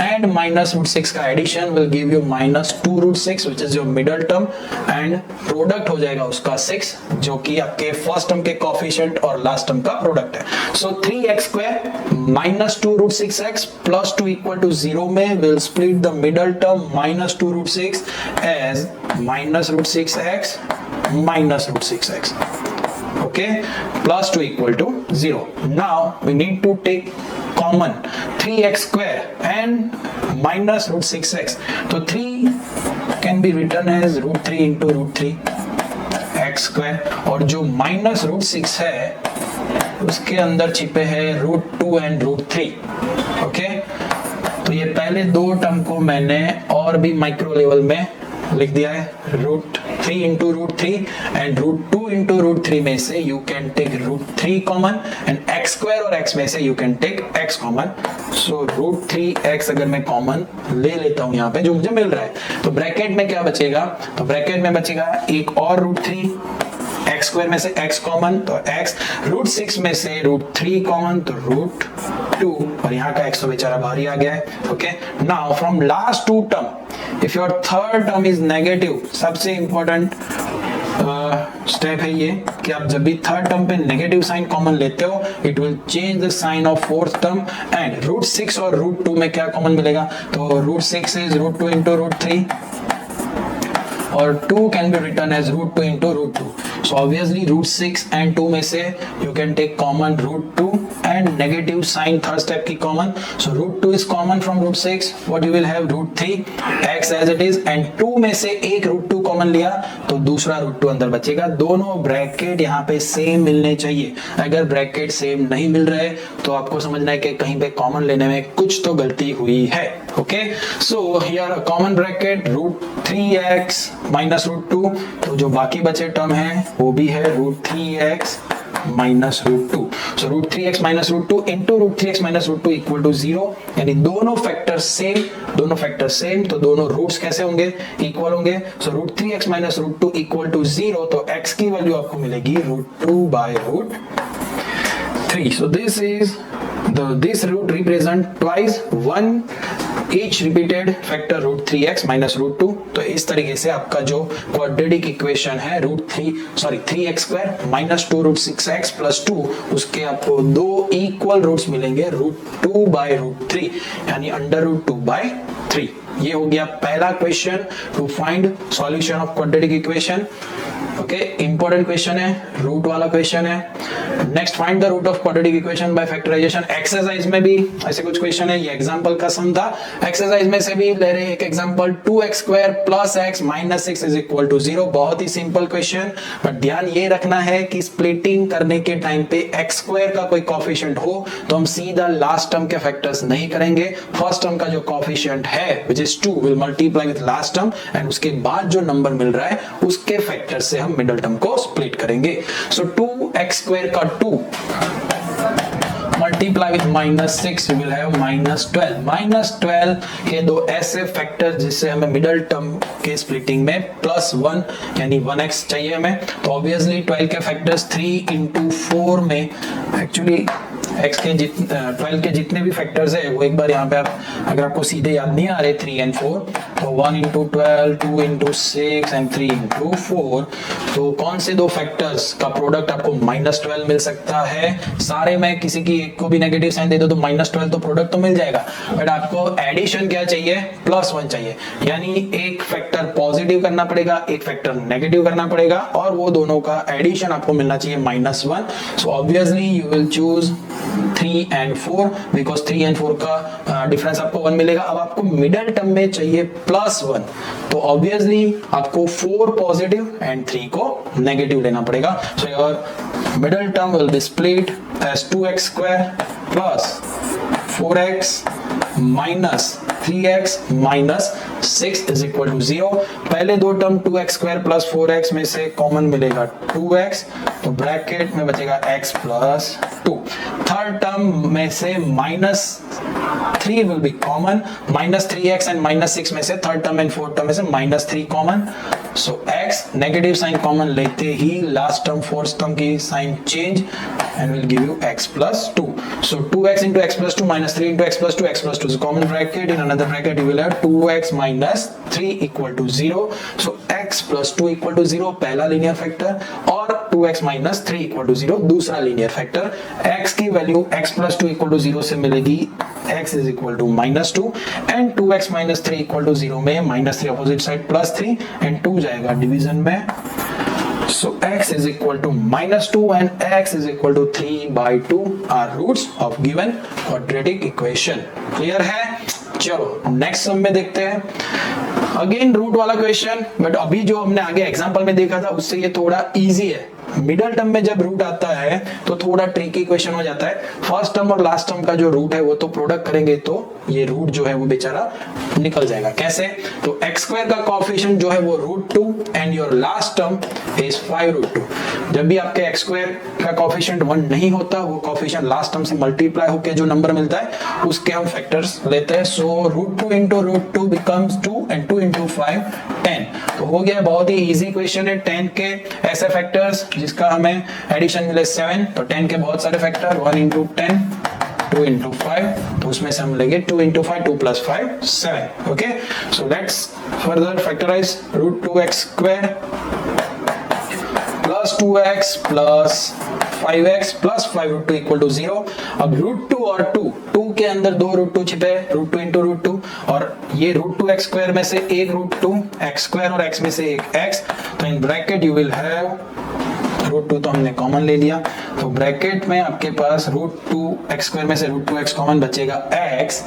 and minus root 6 का addition will give you minus 2 root 6 which is your middle term and product हो जाएगा उसका 6, जो कि आपके फर्स्ट टर्म के कोफिशिएंट और लास्ट टर्म का प्रोडक्ट है। सो 3x² minus 2 root 6x plus 2 equal to 0 में will split the middle term minus 2 root 6 as minus root 6x minus root 6x, okay, plus 2 equal to 0. Now we need to take common 3x² and minus root 6x. तो 3 can be written as root 3 into root 3 x², और जो minus root 6 है उसके अंदर छिपे हैं root 2 and root 3, okay. तो ये पहले दो टर्म को मैंने और भी माइक्रो लेवल में लिख दिया है, root 3 into root 3 and root 2 into root 3 में से you can take root 3 common and x² और x में से you can take x common. So root 3x अगर मैं कॉमन ले लेता हूं यहाँ पे जो मुझे मिल रहा है, तो ब्रैकेट में क्या बचेगा, तो ब्रैकेट में बचेगा एक और रूट 3, x² में से x कॉमन तो x, रूट 6 में से रूट 3 कॉमन तो रूट 2, और यहाँ का x तो बेचारा बाहर ही आ गया है, okay. Now from last two term if your third term is negative, सबसे इंपॉर्टेंट स्टेप है ये कि आप जब भी थर्ड टर्म पे नेगेटिव साइन कॉमन लेते हो it will change the sign of fourth term, and root 6 और रूट 2 में क्या कॉमन मिलेगा, तो root 6 is root 2 into root 3 और 2 can be written as root 2 into root 2. So obviously root 6 and 2 में से you can take common root 2 and negative sign third step की common. So root 2 is common from root 6. What you will have root 3 x as it is and 2 में से एक root 2 common लिया तो दूसरा root 2 अंदर बचेगा। दोनों ब्रैकेट यहाँ पे सेम मिलने चाहिए। अगर ब्रैकेट सेम नहीं मिल रहे तो आपको समझना है कि कहीं पे कॉमन लेने में कुछ तो गलती हुई है। Okay, so here common bracket root 3x minus root 2, तो जो बाकी बचे टर्म है वो भी है root 3x minus root 2। So root 3x minus root 2 into root 3x minus root 2 equal to 0, यानी दोनों फैक्टर सेम, तो दोनों रूट्स कैसे होंगे, इक्वल होंगे। So root 3x minus root 2 equal to 0, तो x की वैल्यू आपको मिलेगी root 2 by root 3। So this root represent twice, one each repeated factor √3x minus √2। तो इस तरीके से आपका जो क्वाड्रेटिक इक्वेशन है √3x² minus 2√6x plus 2, उसके आपको दो इक्वल रूट्स मिलेंगे √2/√3 यानी √2/3। ये हो गया पहला question to find solution of quadratic equation. Okay, important question है, रूट वाला क्वेश्चन है। Next, find the root of quadratic equation by factorisation. Exercise में भी ऐसे कुछ क्वेश्चन है, ये एग्जांपल का सम था। एक्सरसाइज में से भी ले रहे हैं एक एग्जांपल, 2x² + x - 6 = 0। बहुत ही सिंपल क्वेश्चन, बट ध्यान ये रखना है कि स्प्लिटिंग करने के टाइम पे x² का कोई कोएफिशिएंट हो तो हम सीधा लास्ट टर्म के फैक्टर्स नहीं करेंगे। फर्स्ट टर्म का जो कोएफिशिएंट है which is 2 will multiply with last term, and उसके बाद जो नंबर मिल रहा है उसके फैक्टर से हम मिडिल टर्म को स्प्लिट करेंगे। सो 2x² का 2 multiply with -6 you will have -12। -12 के दो ऐसे फैक्टर जिससे हमें मिडिल टर्म के स्प्लिटिंग में +1 यानी 1x चाहिए हमें। तो ऑब्वियसली 12 के फैक्टर्स 3 × 4 में एक्चुअली x के 12 के जितने भी फैक्टर्स है वो एक बार यहाँ पे आप अगर आपको सीधे याद नहीं आ रहे 3 और 4 तो 1 × 12, 2 × 6 एंड 3 × 4, तो कौन से दो फैक्टर्स का प्रोडक्ट आपको -12 मिल सकता है। सारे में किसी की एक को भी नेगेटिव साइन दे दो तो -12 तो प्रोडक्ट तो मिल जाएगा, बट आपको एडिशन क्या चाहिए, +1 चाहिए। यानी एक फैक्टर पॉजिटिव करना पड़ेगा, एक फैक्टर नेगेटिव करना पड़ेगा, और वो दोनों का एडिशन आपको मिलना चाहिए -1। So obviously you will choose 3 और 4 बिकॉज 3 और 4 का डिफरेंस आपको 1 मिलेगा। अब आपको मिडिल टर्म में चाहिए +1, तो ऑब्वियसली आपको 4 पॉजिटिव एंड 3 को नेगेटिव लेना पड़ेगा। So your middle term will be split as 2x² + 4x - 3x - 6 = 0। पहले दो टर्म 2x² + 4x में से कॉमन मिलेगा 2x, तो ब्रैकेट में बचेगा x + 2। थर्ड टर्म में से -3 will be common, -3x and -6 में से third term and fourth term में से -3 कॉमन। सो x नेगेटिव साइन कॉमन लेते ही लास्ट टर्म फोर्थ टर्म की sign change and will give you x + 2. So 2x × x + 2 - 3 × x + 2, x + 2 is a common bracket. In another bracket you will have 2x - 3 = 0. So x + 2 = 0 पहला linear factor, और 2x - 3 = 0 दूसरा linear factor. x की value x + 2 = 0 से मिलेगी x = -2, and 2x - 3 = 0 में -3 opposite side +3 and 2 जाएगा division में। So x is equal to -2 and x is equal to 3/2 are roots of given quadratic equation. Clear है? चलो नेक्स्ट सम में देखते हैं। अगेन रूट वाला क्वेश्चन, बट अभी जो हमने आगे एग्जांपल में देखा था उससे ये थोड़ा इजी है। मिडिल टर्म में जब रूट आता है तो थोड़ा ट्रिकी क्वेश्चन हो जाता है। फर्स्ट टर्म और लास्ट टर्म का जो रूट है वो तो प्रोडक्ट करेंगे तो ये रूट जो है वो बेचारा निकल जाएगा। कैसे? तो x² का कोएफिशिएंट जो है वो √2 and your last term is 5√2। जब भी आपके x² का कोएफिशिएंट 1 नहीं होता, वो कोएफिशिएंट लास्ट टर्म से मल्टीप्लाई होकर जो नंबर मिलता है उसके हम फैक्टर्स लेते हैं। सो √2 × √2 becomes 2 and 2 × 5 10। तो हो गया, बहुत ही इजी क्वेश्चन है। 10 के ऐसे फैक्टर्स जिसका हमें एडिशन मिले 7, तो 10 के बहुत सारे फैक्टर 1 × 10, 2 × 5, तो उसमें से हम लेंगे 2 × 5, 2 + 5 7। Okay, so let's further factorise √2x² + 2x + 5x + 5√2 = 0। अब √2 और 2 के अंदर दो √2 छिपे हैं, √2 × √2, और ये √2x² में से एक √2 x² और x में से एक x, तो in bracket you will have √2 तो हमने कॉमन ले लिया, तो ब्रैकेट में आपके पास √2x² में से √2x कॉमन बचेगा x,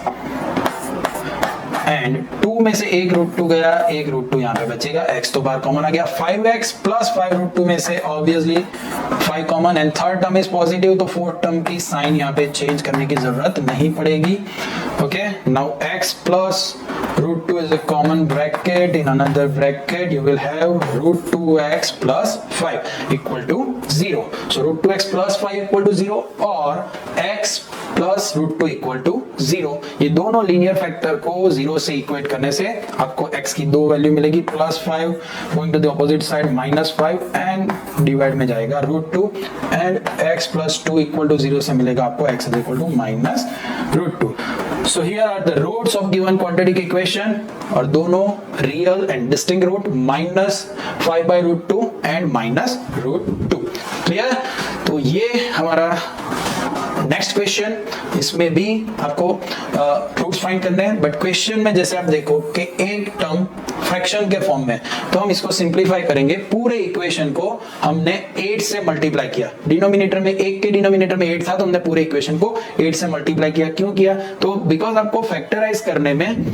एंड 2 में से एक √2 गया, एक √2 यहाँ पे बचेगा, x तो बाहर कॉमन आ गया। 5x + 5√2 में से obviously 5 common, and third term is positive, तो फोर्थ टर्म की साइन यहाँ पे चेंज करने की जरूरत नहीं पड़ेगी। Okay, now x + √2 is a common bracket. In another bracket you will have √2x + 5 = 0. So √2x + 5 = 0 और x + √2 = 0। ये दोनों लीनियर फैक्टर को 0 से इक्वेट करने से आपको x की दो वैल्यू मिलेगी, +5 going to the opposite side -5 and divide में जाएगा √2, एंड x + 2 = 0 से मिलेगा आपको x = -√2। So here are the roots of given quadratic equation और दोनों real and distinct root -5/√2 and -√2. Clear? तो ये हमारा नेक्स्ट क्वेश्चन, इसमें भी आपको रूट्स फाइंड करने हैं, बट क्वेश्चन में जैसे आप देखो कि एक टर्म फ्रैक्शन के फॉर्म में, तो हम इसको सिंप्लीफाई करेंगे। पूरे इक्वेशन को हमने 8 से मल्टीप्लाई किया। डिनोमिनेटर में 1 के डिनोमिनेटर में 8 था, तो हमने पूरे इक्वेशन को 8 से मल्टीप्लाई किया। क्यों किया? तो बिकॉज आपको फैक्टराइज करने में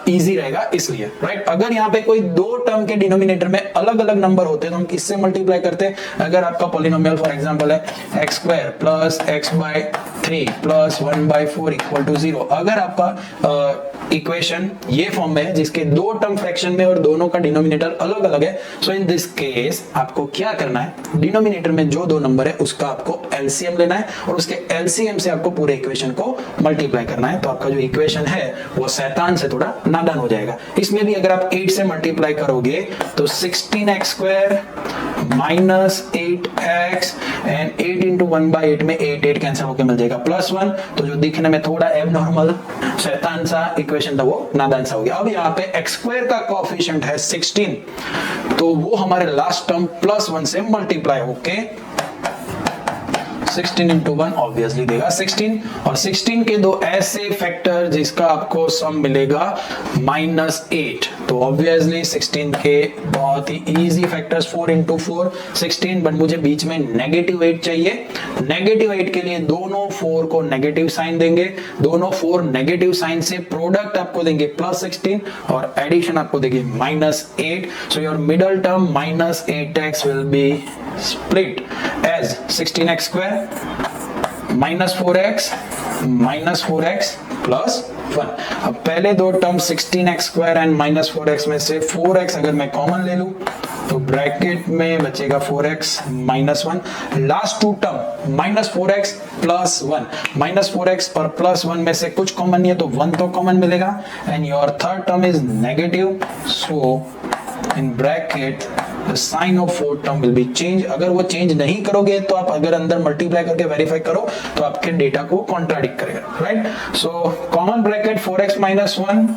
इजी रहेगा इसलिए, राइट। अगर यहाँ पे कोई दो टर्म के डिनोमिनेटर में अलग अलग नंबर होते तो हम किससे मल्टीप्लाई करते? अगर आपका पॉलिनोमियल फॉर एग्जांपल है x² plus x/3 plus 1/4 equal to 0, अगर आपका इक्वेशन ये फॉर्म में है जिसके दो टर्म फ्रैक्शन में और दोनों का डिनोमिनेटर अलग अलग है, सो इन दिस केस आपको क्या करना है, डिनोमिनेटर में जो दो नंबर है उसका आपको एलसीएम लेना है और उसके एलसीएम से आपको पूरे इक्वेशन को मल्टीप्लाई करना है। तो आपका जो इक्वेशन है वो शैतान से थोड़ा नादान हो जाएगा। इसमें भी अगर आप 8 से मल्टीप्लाई करोगे तो 16x² minus 8x and 8 into 1/8 में 8 कैंसिल होकर मिल जाएगा +1। तो जो दिखने में थोड़ा एबनॉर्मल शैतान सा इक्वेशन था वो नादान सा हो गया। अब यहाँ पे x² का कोएफिशिएंट है 16, तो वो हमारे लास्ट टर्म +1 से मल्टीप्लाई होके 16 इंटू 1 ऑब्वियसली देगा 16, और 16 के दो ऐसे फैक्टर जिसका आपको सम मिलेगा -8, तो ऑब्वियसली 16 के बहुत ही इजी फैक्टर्स 4 इंटू 4 16, बट मुझे बीच में -8 चाहिए। -8 के लिए दोनों 4 को नेगेटिव साइन देंगे, दोनों 4 नेगेटिव साइन से प्रोडक्ट आपको देंगे +16 और एडिशन आपको देंगे -8। So your middle term -8x will be split as 16x² -4x plus 1। अब पहले दो टर्म 16x² एंड -4x में से 4x अगर मैं कॉमन ले लूं तो ब्रैकेट में बचेगा 4x -1। Last two term -4x plus 1, -4x और +1 में से कुछ कॉमन नहीं है तो 1 तो कॉमन मिलेगा and your third term is negative, so in bracket the sign of fourth term will be change। अगर वो चेंज नहीं करोगे तो आप अगर अंदर मल्टीप्लाई करके वेरीफाई करो तो आपके डेटा को कॉन्ट्राडिक्ट करेगा, right. So common bracket 4x -1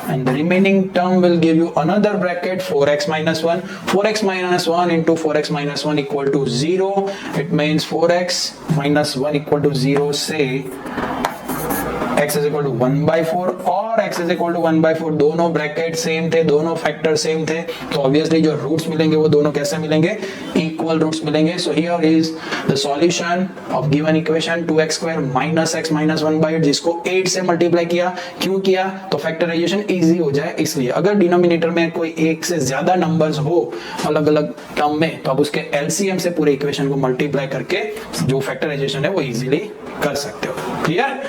and the remaining term will give you another bracket 4x -1। 4x -1 into 4x -1 equal to 0। it means 4x -1 equal to 0 से x is equal to 1/4 और x is equal to 1/4 दोनों bracket same थे, दोनों factor same थे, तो obviously जो roots मिलेंगे वो दोनों कैसे मिलेंगे? इक्वल रूट्स मिलेंगे। So here is the solution of given equation 2x² -x -1/8 जिसको 8 से मल्टीप्लाई किया। क्यों किया? तो फैक्टराइजेशन इजी हो जाए इसलिए। अगर डिनोमिनेटर में कोई एक से ज्यादा नंबर्स हो अलग अलग टर्म में तो आप उसके एलसीएम से पूरे इक्वेशन को मल्टीप्लाई करके जो फैक्टराइजेशन है वो इजीली कर सकते हो। क्लियर?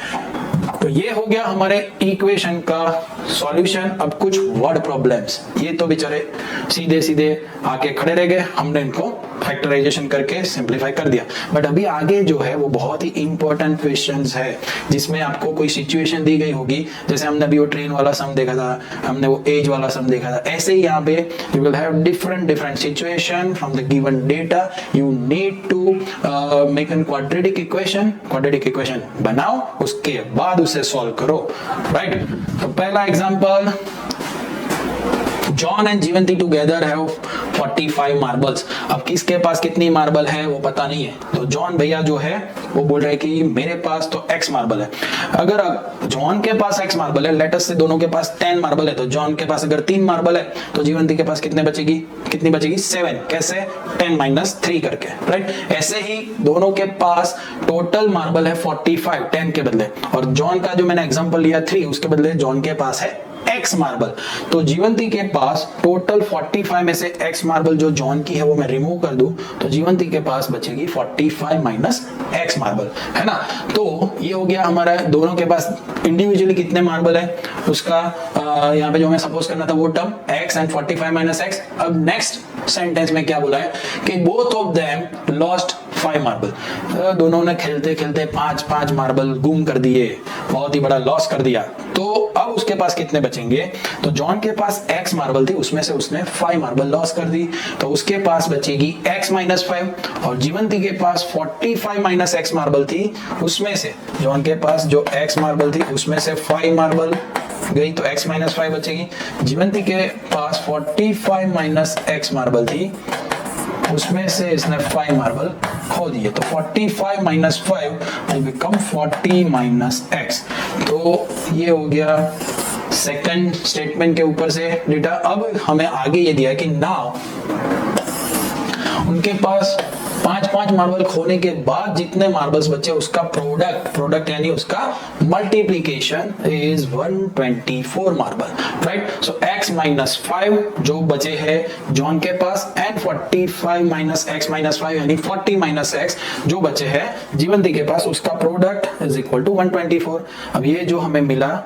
तो ये हो गया हमारे इक्वेशन का सॉल्यूशन। अब कुछ वर्ड प्रॉब्लम्स, ये तो बेचारे सीधे सीधे आके खड़े रह गए, हमने इनको फैक्टराइजेशन करके सिंपलीफाई कर दिया। बट अभी आगे जो है वो बहुत ही इंपॉर्टेंट क्वेश्चंस है जिसमें आपको कोई सिचुएशन दी गई होगी, जैसे हमने अभी वो ट्रेन वाला सम देखा था, हमने वो एज वाला सम देखा था, ऐसे ही यहाँ पे you will have different situation from the given data. You need to make an quadratic equation बनाओ, उसके बाद उसे सॉल्व करो, राइट। तो पहला example, John and Jeevanti together have 45 marbles. अब किसके पास कितनी मार्बल है वो पता नहीं है, तो जॉन भैया जो है वो बोल रहे हैं कि मेरे पास तो x मार्बल है। अगर जॉन के पास x मार्बल है, लेट अस से दोनों के पास 10 मार्बल है, तो जॉन के पास अगर 3 मार्बल है तो जीवंती के पास कितनी बचेगी 7। कैसे? 10 - 3 करके, राइट। ऐसे ही दोनों के पास टोटल मार्बल है 45 10 के बदले, और जॉन का जो मैंने एग्जांपल लिया 3 उसके बदले जॉन के पास है x मार्बल। तो जीवंती के पास टोटल 45 में से x मार्बल जो जॉन की है वो मैं रिमूव कर दूं तो जीवंती के पास बचेगी 45 - x मार्बल, है ना। तो ये हो गया हमारा दोनों के पास इंडिविजुअली कितने मार्बल है उसका यहाँ पे जो हमें सपोज करना था वो टर्म x एंड 45 - x। अब नेक्स्ट सेंटेंस में क्या बोला है कि both of them lost 5 marble. दोनों ने खेलते खेलते 5 मार्बल गुम कर दिए, बहुत ही बड़ा लॉस कर दिया। तो अब उसके पास कितने बचेंगे, तो जॉन के पास x मार्बल थी, उसमें से उसने 5 मार्बल लॉस कर दी, तो उसके पास बचेगी x माइनस 5। और जीवंती के पास 45 माइनस x मार्बल थी, उसमें से जॉन के पास जो x मार्बल थी उसमें से 5 मार्बल गई तो x माइनस 5 बचेगी। जीवंती के पास 45 माइनस x मार्बल थी, उसमें से इसने 5 मार्बल खो दिए, तो 45 minus 5 will become 40 minus x। तो ये हो गया सेकंड स्टेटमेंट के ऊपर से डेटा। अब हमें आगे ये दिया है कि नाउ उनके पास 5 मार्बल खोने के बाद जितने मार्बल्स बचे उसका प्रोडक्ट यानी उसका multiplication is 124 marble, right. So x minus 5 जो बचे हैं जॉन के पास एंड 45 माइनस x माइनस 5 यानी 40 माइनस x जो बचे हैं जीवंती के पास, उसका प्रोडक्ट इज इक्वल टू 124। अब ये जो हमें मिला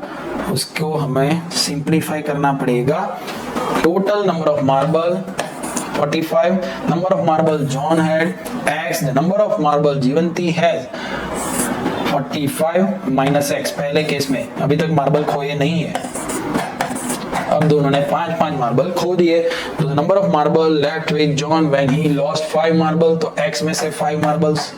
उसको हमें सिंप्लीफाई करना पड़ेगा। Total number of marble 45, number of marble John had, x the number of marble जीवंती has 45 minus x। पहले केस में अभी तक मार्बल खोए नहीं है, अब दोनों ने 5 मार्बल खो दिए। तो the number of marble left with John when he lost 5 marble, तो x में से 5 marbles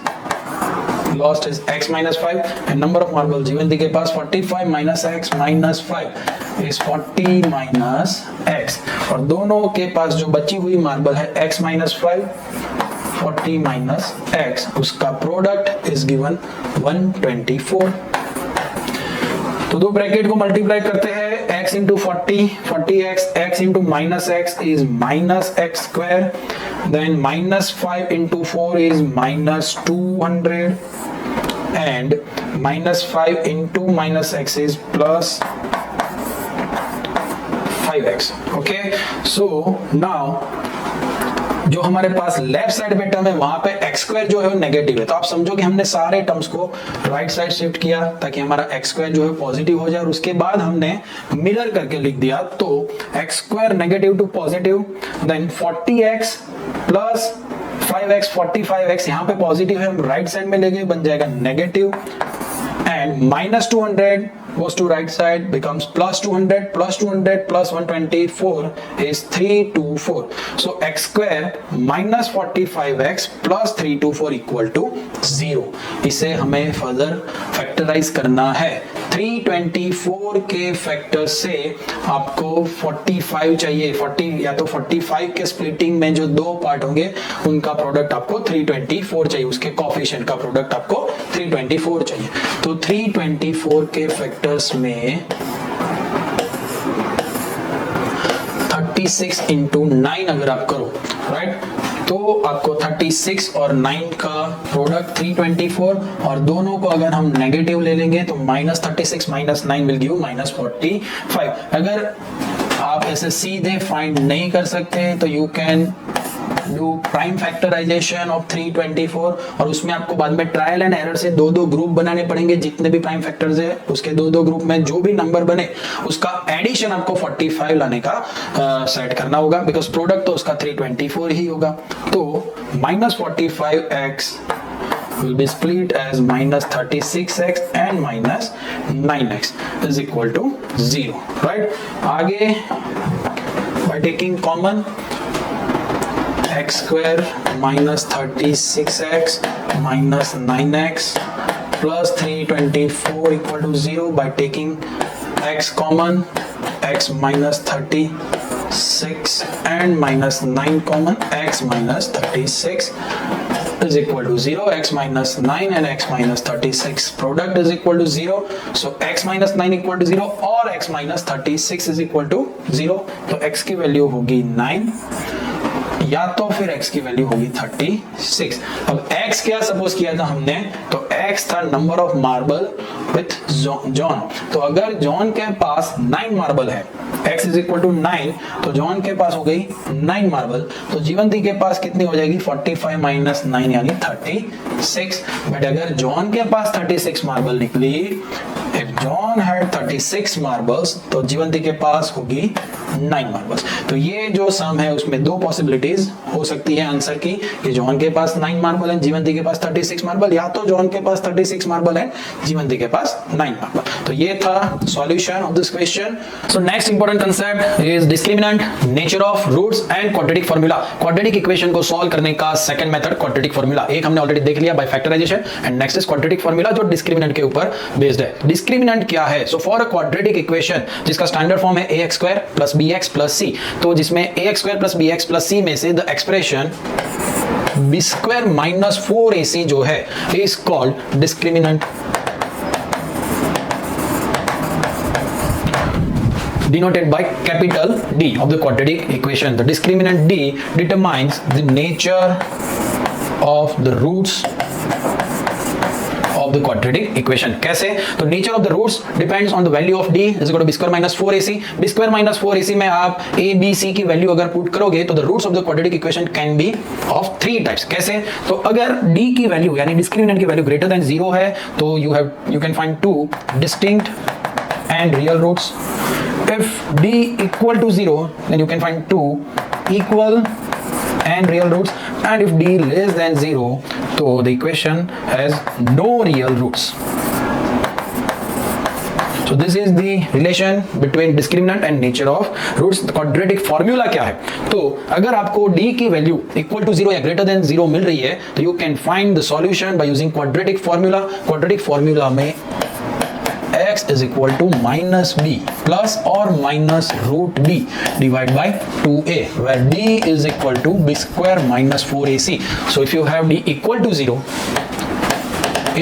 lost is x minus 5 and number of marble जीवंती के पास 45 minus x minus 5 is 40 minus x। और दोनों के पास जो बची हुई मार्बल है x minus 5 40 minus x, उसका प्रोडक्ट इज गिवन 124। तो दो ब्रैकेट को मल्टीप्लाई करते हैं, x into 40x, x into minus x is minus x square, then minus 5 into 4 is minus 200 and minus 5 into minus x is plus 5x। Okay, so now जो हमारे पास left side पे term है वहां पे x square जो है वो नेगेटिव है, तो आप समझो कि हमने सारे टर्म्स को राइट साइड शिफ्ट किया ताकि हमारा x स्क्वायर जो है पॉजिटिव हो जाए, और उसके बाद हमने मिरर करके लिख दिया, तो x square negative to positive, then 40x plus 5x 45x यहाँ पे पॉजिटिव है, हम राइट साइड में ले गए बन जाएगा negative, and minus 200 goes to right side becomes plus 200 plus 124 is 324। so x square minus 45x plus 324 equal to 0। इसे हमें फर्दर फैक्टराइज करना है। 324 के फैक्टर से आपको 45 चाहिए, 40 या तो 45 के स्प्लिटिंग में जो दो पार्ट होंगे उनका प्रोडक्ट आपको 324 चाहिए, उसके कोएफिशिएंट का प्रोडक्ट आपको 324 चाहिए। तो 324 के फैक्टर्स में 36 इंटू 9 अगर आप करो, राइट, तो आपको 36 और 9 का प्रोडक्ट 324, और दोनों को अगर हम नेगेटिव ले लेंगे तो minus 36 minus 9 will give minus 45। अगर आप ऐसे सीधे फाइंड नहीं कर सकते तो you can do prime factorisation of 324, और उसमें आपको बाद में ट्रायल एंड एरर से दो ग्रुप बनाने पड़ेंगे, जितने भी प्राइम फैक्टर्स है उसके दो ग्रुप में जो भी नंबर बने उसका एडिशन आपको 45 लाने का सेट करना होगा, बिकॉज प्रोडक्ट तो उसका 324 ही होगा। तो minus 45x will be split as minus 36x and minus 9x is equal to 0, right। आगे by taking common x square minus 36x minus 9x plus 324 equal to 0 by taking x common, x minus 36 and minus 9 common, x minus 36 is equal to 0, x minus 9 and x minus 36 product is equal to 0, so x minus 9 equal to 0 और x minus 36 is equal to 0, तो x की value होगी 9 या तो फिर x की value होगी 36। अब x क्या सपोज किया था हमने, तो x था number of marble with John, तो अगर जॉन के पास 9 मार्बल है, x इज इक्वल टू 9, तो जॉन के पास हो गई 9 मार्बल, तो जीवंती के पास कितनी हो जाएगी 45 माइनस 9 यानी 36। बट अगर जॉन के पास 36 मार्बल निकली इफ जॉन हैड 36 मार्बल्स तो जीवंती के पास होगी 9 मार्बल्स। तो ये जो सम है उसमें दो पॉसिबिलिटीज हो सकती है आंसर की, कि जॉन के पास 9 मार्बल है, जीवंती के पास 36 मार्बल, या तो जॉन के पास 36 मार्बल है, जीवंती के पास 9 मार्बल। तो ये था solution of this question. So next important concept is discriminant, nature of roots and quadratic formula. Quadratic equation को सॉल्व करने का सेकंड मेथड क्वाड्रेटिक फार्मूला। एक हमने ऑलरेडी देख लिया by factorisation, and next is quadratic formula जो discriminant के ऊपर बेस्ड है। डिस्क्रिमिनेंट क्या है? So for a quadratic equation जिसका स्टैंडर्ड फॉर्म है ax square plus bx plus c, तो जिसमें ax square plus bx plus c में से the expression b square minus 4ac जो है is called discriminant, denoted by capital D of the quadratic equation. The discriminant D determines the nature of the roots of the quadratic equation. कैसे? तो nature of the roots depends on the value of D is equal to b square minus 4ac. b square minus 4ac में आप a b c की value अगर put करोगे तो the roots of the quadratic equation can be of 3 types. कैसे? तो अगर D की वैल्यू यानी discriminant की वैल्यू greater than 0 है तो you can find 2 distinct and real roots. If D equal to 0 then you can find 2 equal and real roots, and if D less than 0 so the equation has no real roots. So this is the relation between discriminant and nature of roots. Quadratic formula क्या है? तो अगर आपको D की value equal to 0 या greater than 0 मिल रही है तो you can find the solution by using quadratic formula. Quadratic formula में x is equal to minus b plus or minus root d divided by 2a, where d is equal to b square minus 4ac. So if you have d equal to 0,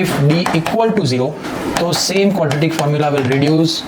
if d equal to 0, so same quadratic formula will reduce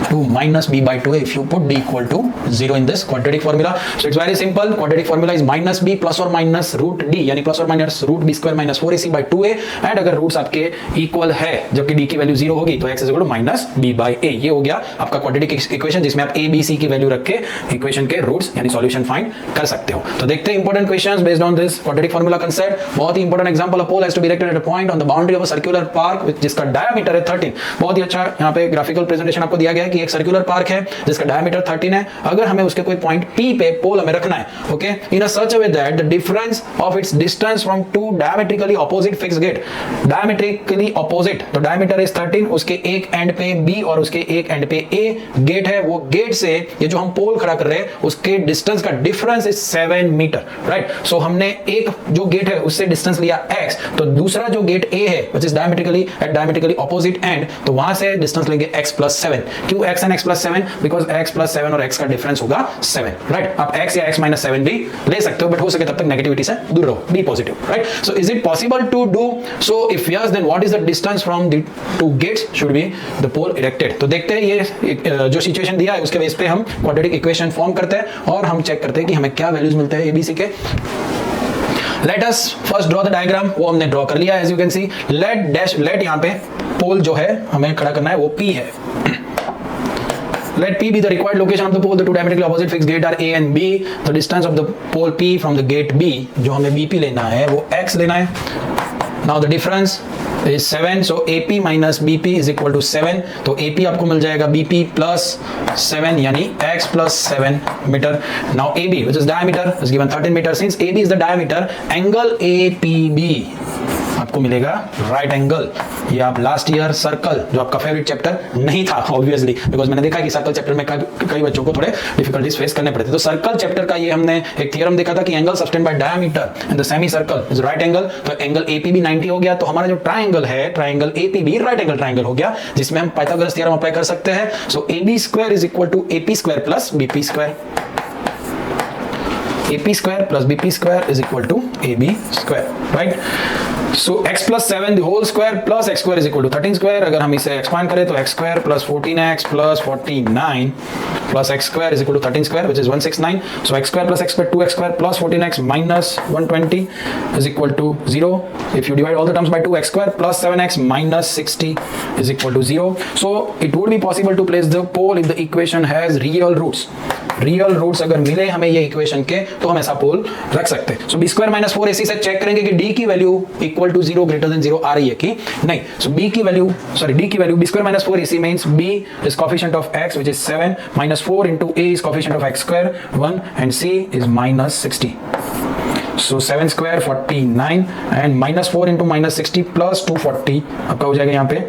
to minus b by 2a if you put d equal to 0 in this quadratic formula. So it's very simple. Quadratic formula is minus b plus or minus root d, यानी plus or minus root b square minus 4ac by 2a, and अगर roots आपके equal है जबकि d की value 0 होगी तो x is equal to minus b by a. ये हो गया आपका क्वाड्रेटिक इक्वेशन जिसमें आप a b c की वैल्यू रख के इक्वेशन के रूट्स यानी सॉल्यूशन फाइंड कर सकते हो। तो देखते हैं important questions based on this quadratic formula concept. बहुत ही important example, a pole has to be erected at a point on the boundary of a circular park जिसका डायमीटर है 13। बहुत ही अच्छा यहाँ पे ग्राफिकल प्रेजेंटेशन आपको दिया गया है कि एक सर्कुलर पार्क है जिसका डायमीटर 13 है। अगर हमें उसके कोई पॉइंट P पे पोल हमें रखना है, okay, in a such a way that the difference of its distance from two diametrically opposite fixed gate, diametrically opposite, तो डायमीटर इज 13, उसके एक एंड पे B और उसके एक एंड पे A गेट है, वो गेट से ये जो हम पोल खड़ा कर रहे हैं उसके डिस्टेंस का डिफरेंस इज 7 मीटर, राइट। सो हमने एक जो गेट है उससे डिस्टेंस लिया x, तो दूसरा जो गेट A है which is diametrically opposite and, तो वहां से डिस्टेंस लेंगे x + 7। क्यों x and x + 7? Because x + 7 और x का डिफरेंस होगा 7, राइट। आप x या x - 7 भी ले सकते हो, बट हो सके तब तक नेगेटिविटी से दूर रहो, be positive, right. So is it possible to do so? If yes then what is the distance from the two gates should be the pole erected? तो देखते हैं ये जो सिचुएशन दिया है उसके बेस पे हम क्वाड्रेटिक इक्वेशन फॉर्म करते हैं और हम चेक करते हैं कि हमें क्या वैल्यूज मिलते हैं एबीसी के। Let us first draw the diagram, वो हमने ड्रॉ कर लिया, as you can see. Let यहाँ पे पोल जो है हमें खड़ा करना है वो P है। Let P be the required location of the pole. The two diametrically opposite fixed gate are A and B. The distance of the pole P from the gate B, जो हमें BP लेना है वो x लेना है। Now the difference is 7, so AP minus BP is equal to 7. तो AP आपको मिल जाएगा BP plus 7 यानी x plus 7 metre. Now AB which is diameter is given 13 meter. Since AB is the diameter, angle APB आपको मिलेगा right angle. ये आप last year circle जो आपका फेवरेट चैप्टर नहीं था ऑब्वियसली, बिकॉज मैंने देखा कि सर्कल चैप्टर में कई बच्चों को थोड़े डिफिकल्टीज फेस करने पड़ते। तो सर्कल चैप्टर का ये हमने एक थ्योरम देखा था कि angle subtend bye diameter in the semi circle is right angle. तो एंगल एपीबी 90 हो गया, तो हमारा जो ट्राइंगल है triangle APB right angle triangle हो गया, जिसमें हम पाइथागोरस थ्योरम अप्लाई कर सकते हैं। So AB square is equal to AP square plus BP square. AP square plus BP square is equal to AB square, right? So x plus 7 the whole square plus x square is equal to 13 square. अगर हम इसे expand करें तो x square plus 14x plus 49 plus x square is equal to 13 square, which is 169. So x square plus x square 2x square plus 14x minus 120 is equal to 0. If you divide all the terms by 2, x square plus 7x minus 60 is equal to 0. So it would be possible to place the pole if the equation has real roots. Real roots अगर मिले हमें ये equation के तो हम ऐसा पोल रख सकते हैं. सो बी स्क्वायर माइनस 4ac से चेक करेंगे कि d की value equal to 0 greater than 0 आ रही है कि नहीं. सो b की वैल्यू d की value b square minus 4ac means b is coefficient of x which is 7 minus 4 into a is coefficient of x square 1 and c is minus 60. So 7 square 49 and minus 4 into minus 60 plus 240 आपका हो जाएगा यहाँ पे.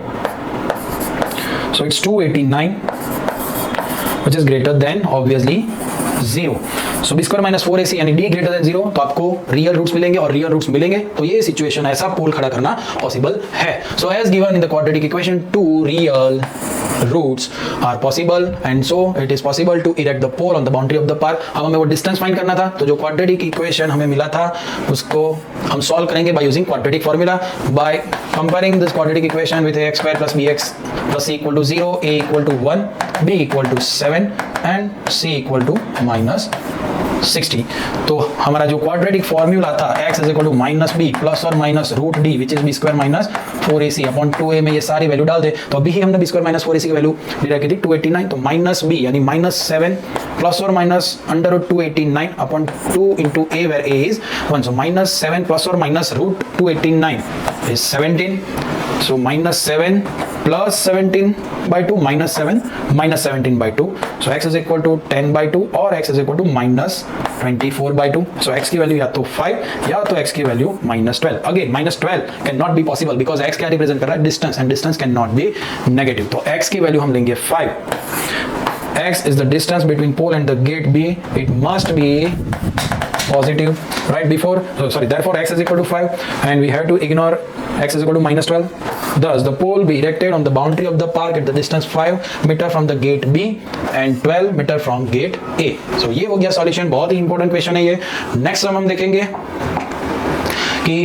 So it's 289 which is greater than obviously 0. So b square minus 4ac यानी d greater than 0 तो आपको real roots मिलेंगे और रियल रूट्स मिलेंगे तो ये सिचुएशन ऐसा पोल खड़ा करना पॉसिबल है. So as given in the quadratic equation, two real roots are possible and so it is possible to erect the pole on the boundary of the park. अब हमें वो डिस्टेंस फाइंड करना था तो जो क्वाड्रेटिक इक्वेशन हमें मिला था उसको हम सॉल्व करेंगे bye using quadratic formula by comparing this quadratic equation with ax square plus bx plus c equal to 0, a equal to 1, b equal to 7 and c equal to minus 60. तो हमारा जो quadratic formula था x is equal to minus b plus or minus root d which is b square minus 4ac upon 2a में ये सारी value डाल दे तो अभी ही हमने b square minus 4ac की वैल्यू डिराइव की थी 289. तो minus b यानी minus 7 plus or minus under root 289 upon 2 into a where a is 1. So minus 7 plus or minus root 289 is 17. So minus 7 plus 17 by 2 minus 7 minus 17 by 2. So x is equal to 10 by 2 or x is equal to minus 24 by 2. So x की value या तो 5 या तो x की value minus 12. Again minus 12 cannot be possible because x क्या represent कर रहा है distance and distance can not B negative. तो x की वैल्यू हम लेंगे 5. X is the distance between pole and the gate B. It must be positive right before. Therefore x is equal to 5 and we have to ignore x is equal to minus 12. Thus the pole be erected on the boundary of the park at the distance 5 meter from the gate B and 12 meter from gate A. So ये हो गया solution. बहुत ही important question है ये. Next हम देखेंगे कि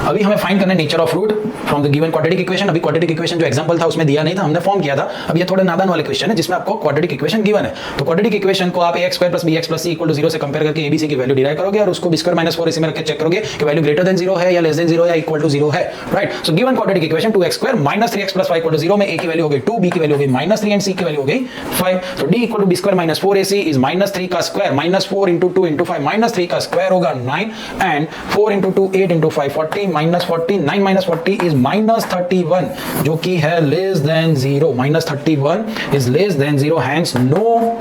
अभी हमें फाइंड करना है nature of root from the given quadratic equation. अभी क्वाड्रेटिक इक्वेशन जो एग्जांपल था उसमें दिया नहीं था, हमने फॉर्म किया था. अब ये थोड़ा नादान वाले क्वेश्चन है जिसमें आपको क्वाड्रेटिक इक्वेशन गिवन है. तो क्वाड्रेटिक इक्वेशन को आप ax square plus bx plus c equal to 0 से कंपेयर करके abc की वैल्यू डिराइव करोगे और उसको b स्क्वायर माइनस 4ac में रख के चेक करोगे कि वैल्यू ग्रेटर देन 0 है या लेस देन 0 या इक्वल टू 0 है. Right. So given quadratic equation 2x square minus 3x plus 5 equal to 0 में a की वैल्यू हो गई 2, b की वैल्यू हो गई माइनस 3 एंड c की वैल्यू हो गई 5. तो d equal to b square minus 4ac is minus 3 का square minus 4 into 2 into 5 minus 3 का स्क्वायर होगा 9 and 4 into 2 8 into 5 40 minus 40 9 minus 40 is minus 31 जो कि है less than 0. Minus 31 is less than 0 hence no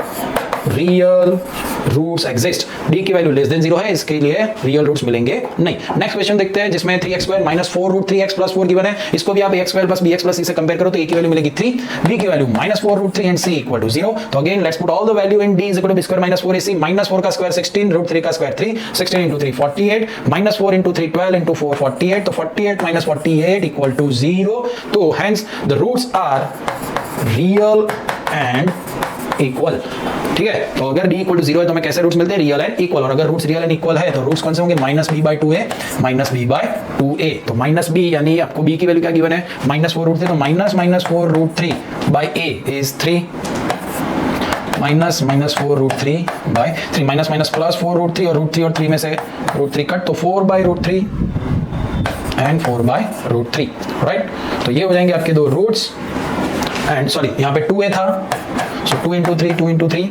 real roots exist. D की value less than 0 है इसके लिए रियल रूट्स मिलेंगे नहीं. नेक्स्ट क्वेश्चन देखते हैं जिसमें 3x square minus 4 root 3x plus 4 given है. इसको भी आप ax square plus bx plus c से कंपेयर करो तो a की वैल्यू मिलेगी 3, b की value minus 4 root 3 and c equal to 0. तो again let's put all the value in d is equal to b square minus 4ac minus 4 का square 16 root 3 का square 3 16 into 3 48 minus 4 into 3 12 into 4 48. तो 48 minus 48 equal to 0. तो hence the roots are real and equal. ठीक है. तो अगर d equal to 0 है तो हमें कैसे रूट्स मिलते हैं? Real and equal. और अगर रूट्स रियल एंड इक्वल है तो रूट्स कौन से होंगे? Minus b by 2a minus b by 2a. तो माइनस b यानी आपको b की वैल्यू क्या गिवन है? Minus 4 root 3. तो minus 4 root 3 by a is 3 minus 4 root 3 by 3 minus plus 4 root 3 और रूट 3 और 3 में से रूट 3 कट तो 4 by root 3 and 4 by root 3. Right. तो ये हो जाएंगे आपके दो रूट्स एंड सॉरी यहाँ पे 2a था. So 2 into 3, 2 into 3.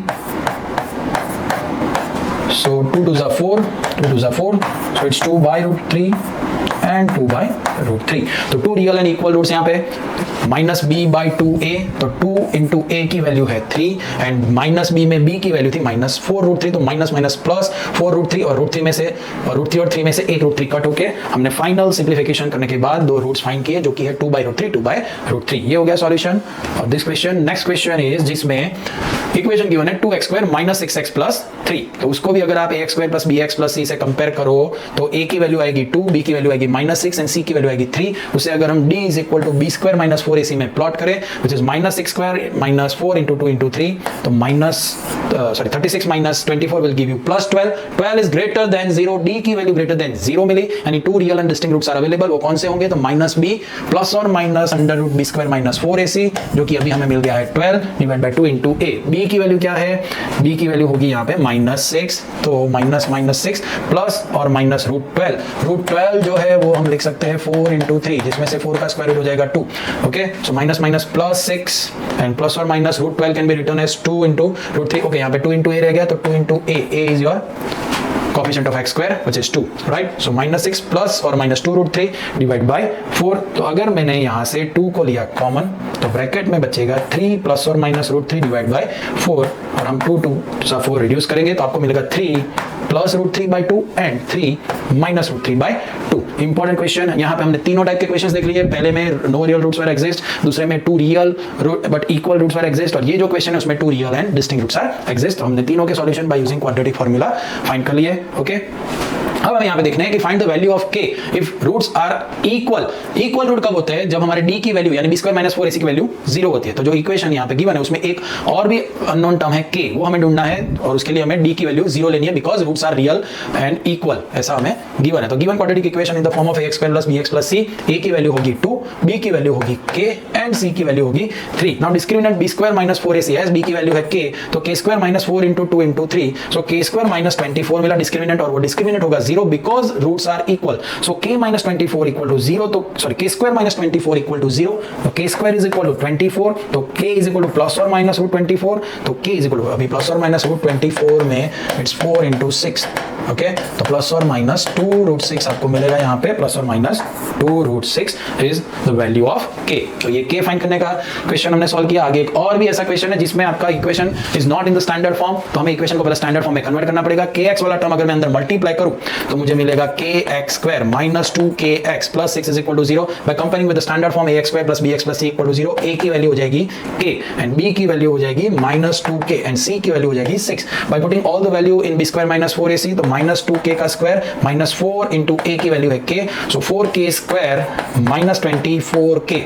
So 2 to the 4, 2 to the 4. So it's 2 by root 3 and 2 by root 3. तो 2 रियल एंड इक्वल रूट्स यहाँ पे माइनस b बाई 2a. तो 2 इंटू a की वैल्यू है 3 एंड माइनस b में b की value थी minus 4 root 3. तो माइनस प्लस 4 रूट 3 और रूट 3 में से रूट 3 और 3 में से एक रूट 3 कट होके हमने फाइनल सिंप्लीफिकेशन करने के बाद दो रूट्स फाइंड किए जो कि है 2 बाई रूट 3 2 बाई रूट 3. ये हो गया solution of this question. Next question is जिसमें इक्वेशन गिवन है 2x square minus 6x plus 3. तो उसको भी अगर आप ax square plus bx plus c से कंपेयर करो तो a की वैल्यू आएगी 2, b की वैल्यू आएगी माइनस 6 एंड c की वैल्यू आएगी 3. उसे अगर हम d is equal to b square minus 4ac में प्लॉट करें which is minus 6 square minus 4 into 2 into 3 तो minus sorry 36 minus 24 will give you plus 12. 12 is greater than 0, d की value greater than 0 मिली, यानी 2 real and distinct roots are available. वो कौन से होंगे? तो माइनस बी प्लस और minus under root b square minus 4ac, जो कि अभी हमें मिल गया है 12 divide by 2 into a. B की वैल्यू क्या है? बी की वैल्यू होगी यहाँ पे -6, तो -6 प्लस और माइनस √12। √12 जो है वो हम लिख सकते हैं 4 इंटू 3, जिसमें से 4 का स्क्वायर रूट हो जाएगा 2। Okay, so minus minus plus 6 and plus और minus √12 can be return as 2 into √3। Okay, यहाँ पे 2 इंटू ए रह गया, तो 2 into a is your coefficient of x square which is 2, right? So -6 plus और minus 2 √3 divide by 4। तो अगर मैंने यहाँ से 2 को लिया कॉमन तो ब्रैकेट में बचेगा 3 प्लस और माइनस √3 डिवाइड बाय 4, और हम 2 4 रिड्यूस करेंगे तो आपको मिलेगा 3 plus √3 by 2 and 3 minus √3 by 2। Important question, यहाँ पे हमने तीनों टाइप के क्वेश्चंस देख लिए। पहले में no real roots were exist, दूसरे में 2 real but equal roots were exist, और ये जो क्वेश्चन है उसमें 2 real and distinct roots are exist. हमने तीनों के solution by using quadratic formula find कर लिए। ओके, अब हमें यहाँ पे देखना है कि find the value of k if roots are equal. Equal root कब होते हैं? जब हमारे d की वैल्यू यानी b स्क्वायर माइनस 4ac की वैल्यू 0 होती है। तो जो इक्वेशन यहाँ पे गिवन है उसमें एक और भी अननोन टर्म है k, वो हमें ढूंढना है, और उसके लिए हमें d की वैल्यू 0 लेनी है because roots are real and equal, ऐसा हमें गिवन है। तो given quadratic equation in the form of ax square plus bx plus c, a की वैल्यू होगी 2, b की वैल्यू होगी k एंड c की वैल्यू होगी 3। Now discriminant b square minus 4ac, as b की वैल्यू है k, तो k square minus 4 into 2 into 3, so k square minus 24 मिला डिस्क्रिमिनेंट, और वो डिस्क्रिमिनेंट होगा 0 because roots are equal. So k minus 24 equal to 0, तो sorry k square minus 24 equal to 0, तो k square is equal to 24, तो k is equal to plus और minus √24, तो k is equal to अभी plus और minus √24 में it's 4 into 6। Okay, तो plus और माइनस 2√6 आपको मिलेगा यहाँ पे, प्लस और minus 2√6 is the value of k। तो ये k फाइंड करने का क्वेश्चन हमने सॉल्व किया। आगे एक और भी ऐसा क्वेश्चन है जिसमें आपका equation is not in the standard form, तो हमें इक्वेशन को पहले स्टैंडर्ड फॉर्म में कन्वर्ट करना पड़ेगा। kx वाला टर्म अगर मैं अंदर मल्टीप्लाई करूं तो मुझे मिलेगा kx square minus 2kx plus 6 is equal to 0। By comparing with the standard form ax square plus bx plus c equal to 0, a की वैल्यू हो जाएगी k एंड b की वैल्यू हो जाएगी माइनस 2k एंड c की value हो जाएगी 6। By putting all the value in b square minus 4ac, तो माइनस 2k का स्क्वायर माइनस 4 इंटू a की वैल्यू है k, सो 4k स्क्वायर माइनस 24k।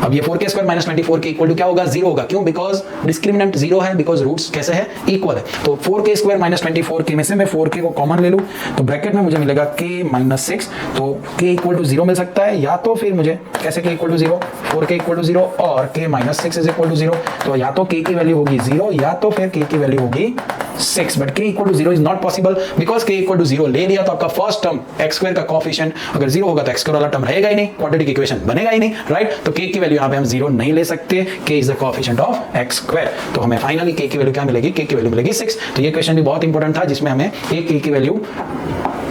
अब ये 4k square minus 24k equal to क्या होगा? 0 होगा। क्यों? बिकॉज डिस्क्रिमिनेंट 0 है, बिकॉज रूट्स कैसे है? इक्वल है। तो 4k स्क्वायर माइनस 24k में से मैं 4k को कॉमन ले लूं तो ब्रैकेट में मुझे मिलेगा k माइनस 6, तो k इक्वल टू 0 मिल सकता है, या तो फिर मुझे कैसे k equal to 0, 4k equal to 0 और k minus 6 is equal to 0, तो या तो k की वैल्यू होगी 0 या तो फिर k की वैल्यू होगी 6, but k equal to 0 is not possible because k equal to 0 ले लिया तो आपका फर्स्ट टर्म x स्क्वायर का कोएफिशिएंट अगर 0 होगा तो x स्क्वायर वाला टर्म रहेगा ही नहीं, क्वाड्रेटिक इक्वेशन बनेगा ही नहीं, राइट? तो k की वैल्यू यहाँ पे हम 0 नहीं ले सकते, k is the coefficient of x square. तो हमें फाइनली k की वैल्यू क्या मिलेगी? k की वैल्यू मिलेगी 6। तो ये क्वेश्चन भी बहुत इंपॉर्टेंट था जिसमें हमें एक k की वैल्यू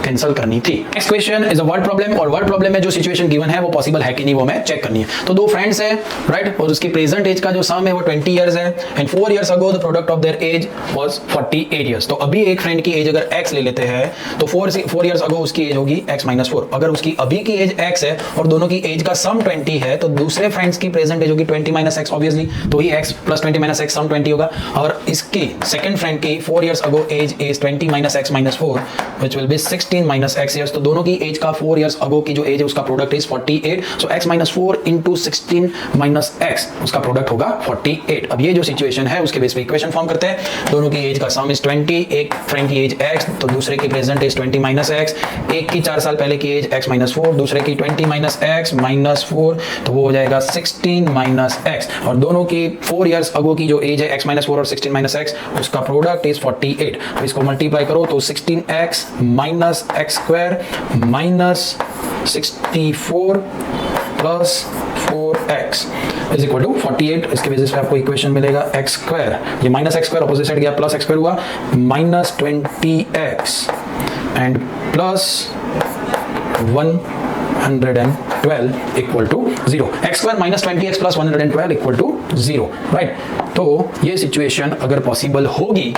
कैंसिल करनी थी। Next question is a word problem, और वर्ड प्रॉब्लम में जो सिचुएशन गिवन है वो पॉसिबल है कि नहीं वो हमें चेक करनी है। तो दो फ्रेंड्स हैं, राइट, और उसकी प्रेजेंट एज का जो सम है वो 20 इयर्स है and 4 years ago the product of their age was 48 years. तो अभी एक फ्रेंड की एज अगर x ले लेते हैं तो 4 इयर्स अगो उसकी एज होगी x माइनस 4। अगर उसकी अभी की एज x है और दोनों की एज का सम 20 है तो दूसरे फ्रेंड्स की प्रेजेंट एज होगी 20 माइनस x ऑब्वियसली, तो ही x plus 20 minus x sum 20 होगा। और इसकी सेकंड फ्रेंड की 4 years ago age is 20 minus x minus 4 which will be 16 minus x years. तो दोनों की एज का 4 इयर्स अगो की जो एज है उसका product is 48, so x minus 4 into 16 minus x उसका प्रोडक्ट होगा 48। अब ये जो सिचुएशन है उसके बेस पे इक्वेशन फॉर्म करते हैं। दोनों की एज का सम इज 20, एक फ्रेंड की एज x तो दूसरे की प्रेजेंट एज 20 माइनस x, एक की 4 साल पहले की एज x माइनस 4, दूसरे की 20 माइनस x माइनस 4, तो वो हो जाएगा 16 माइनस x। और दोनों की 4 इयर्स अगो की जो एज है x माइनस 4 और 16 माइनस x उसका प्रोडक्ट इज 48। तो इसको मल्टीप्लाई करो तो 16x minus x square minus 64 plus 4x is equal to 48। इसके बेसिस पे आपको इक्वेशन मिलेगा x स्क्वायर, ये minus x square opposite side गया प्लस x स्क्वायर हुआ minus 20x and plus 112 equal to 0। x square minus 20x plus 112 equal to 0, right? तो ये situation अगर पॉसिबल होगी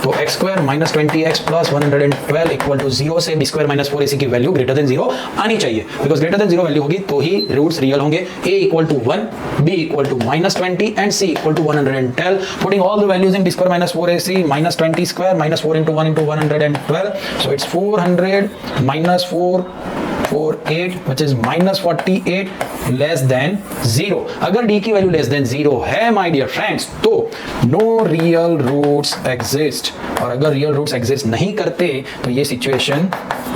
तो x square minus 20x plus 112 equal to 0 से b square minus 4ac की value greater than 0 आनी चाहिए, बिकॉज ग्रेटर देन 0 वैल्यू होगी तो ही रूट्स रियल होंगे। a equal to 1, b equal to minus 20 and c equal to 112। Putting all the values in b square minus 4ac minus 20 square minus 4 into 1 into 112, so it's 400 minus 4 148 which is -48 less than 0। अगर d की value less than 0 है my dear friends तो no real roots exist, और अगर real roots exist नहीं करते तो ये situation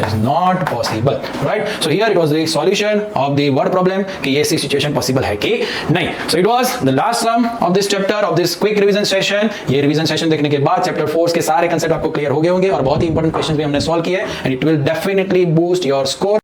is not possible, right? So here it was the solution of the word problem कि ये ऐसी situation possible है कि नहीं। So it was the last sum of this chapter of this quick revision session। ये revision session देखने के बाद chapter 4 के सारे concept आपको clear हो गए होंगे और बहुत ही important questions भी हमने solve किए and it will definitely boost your score।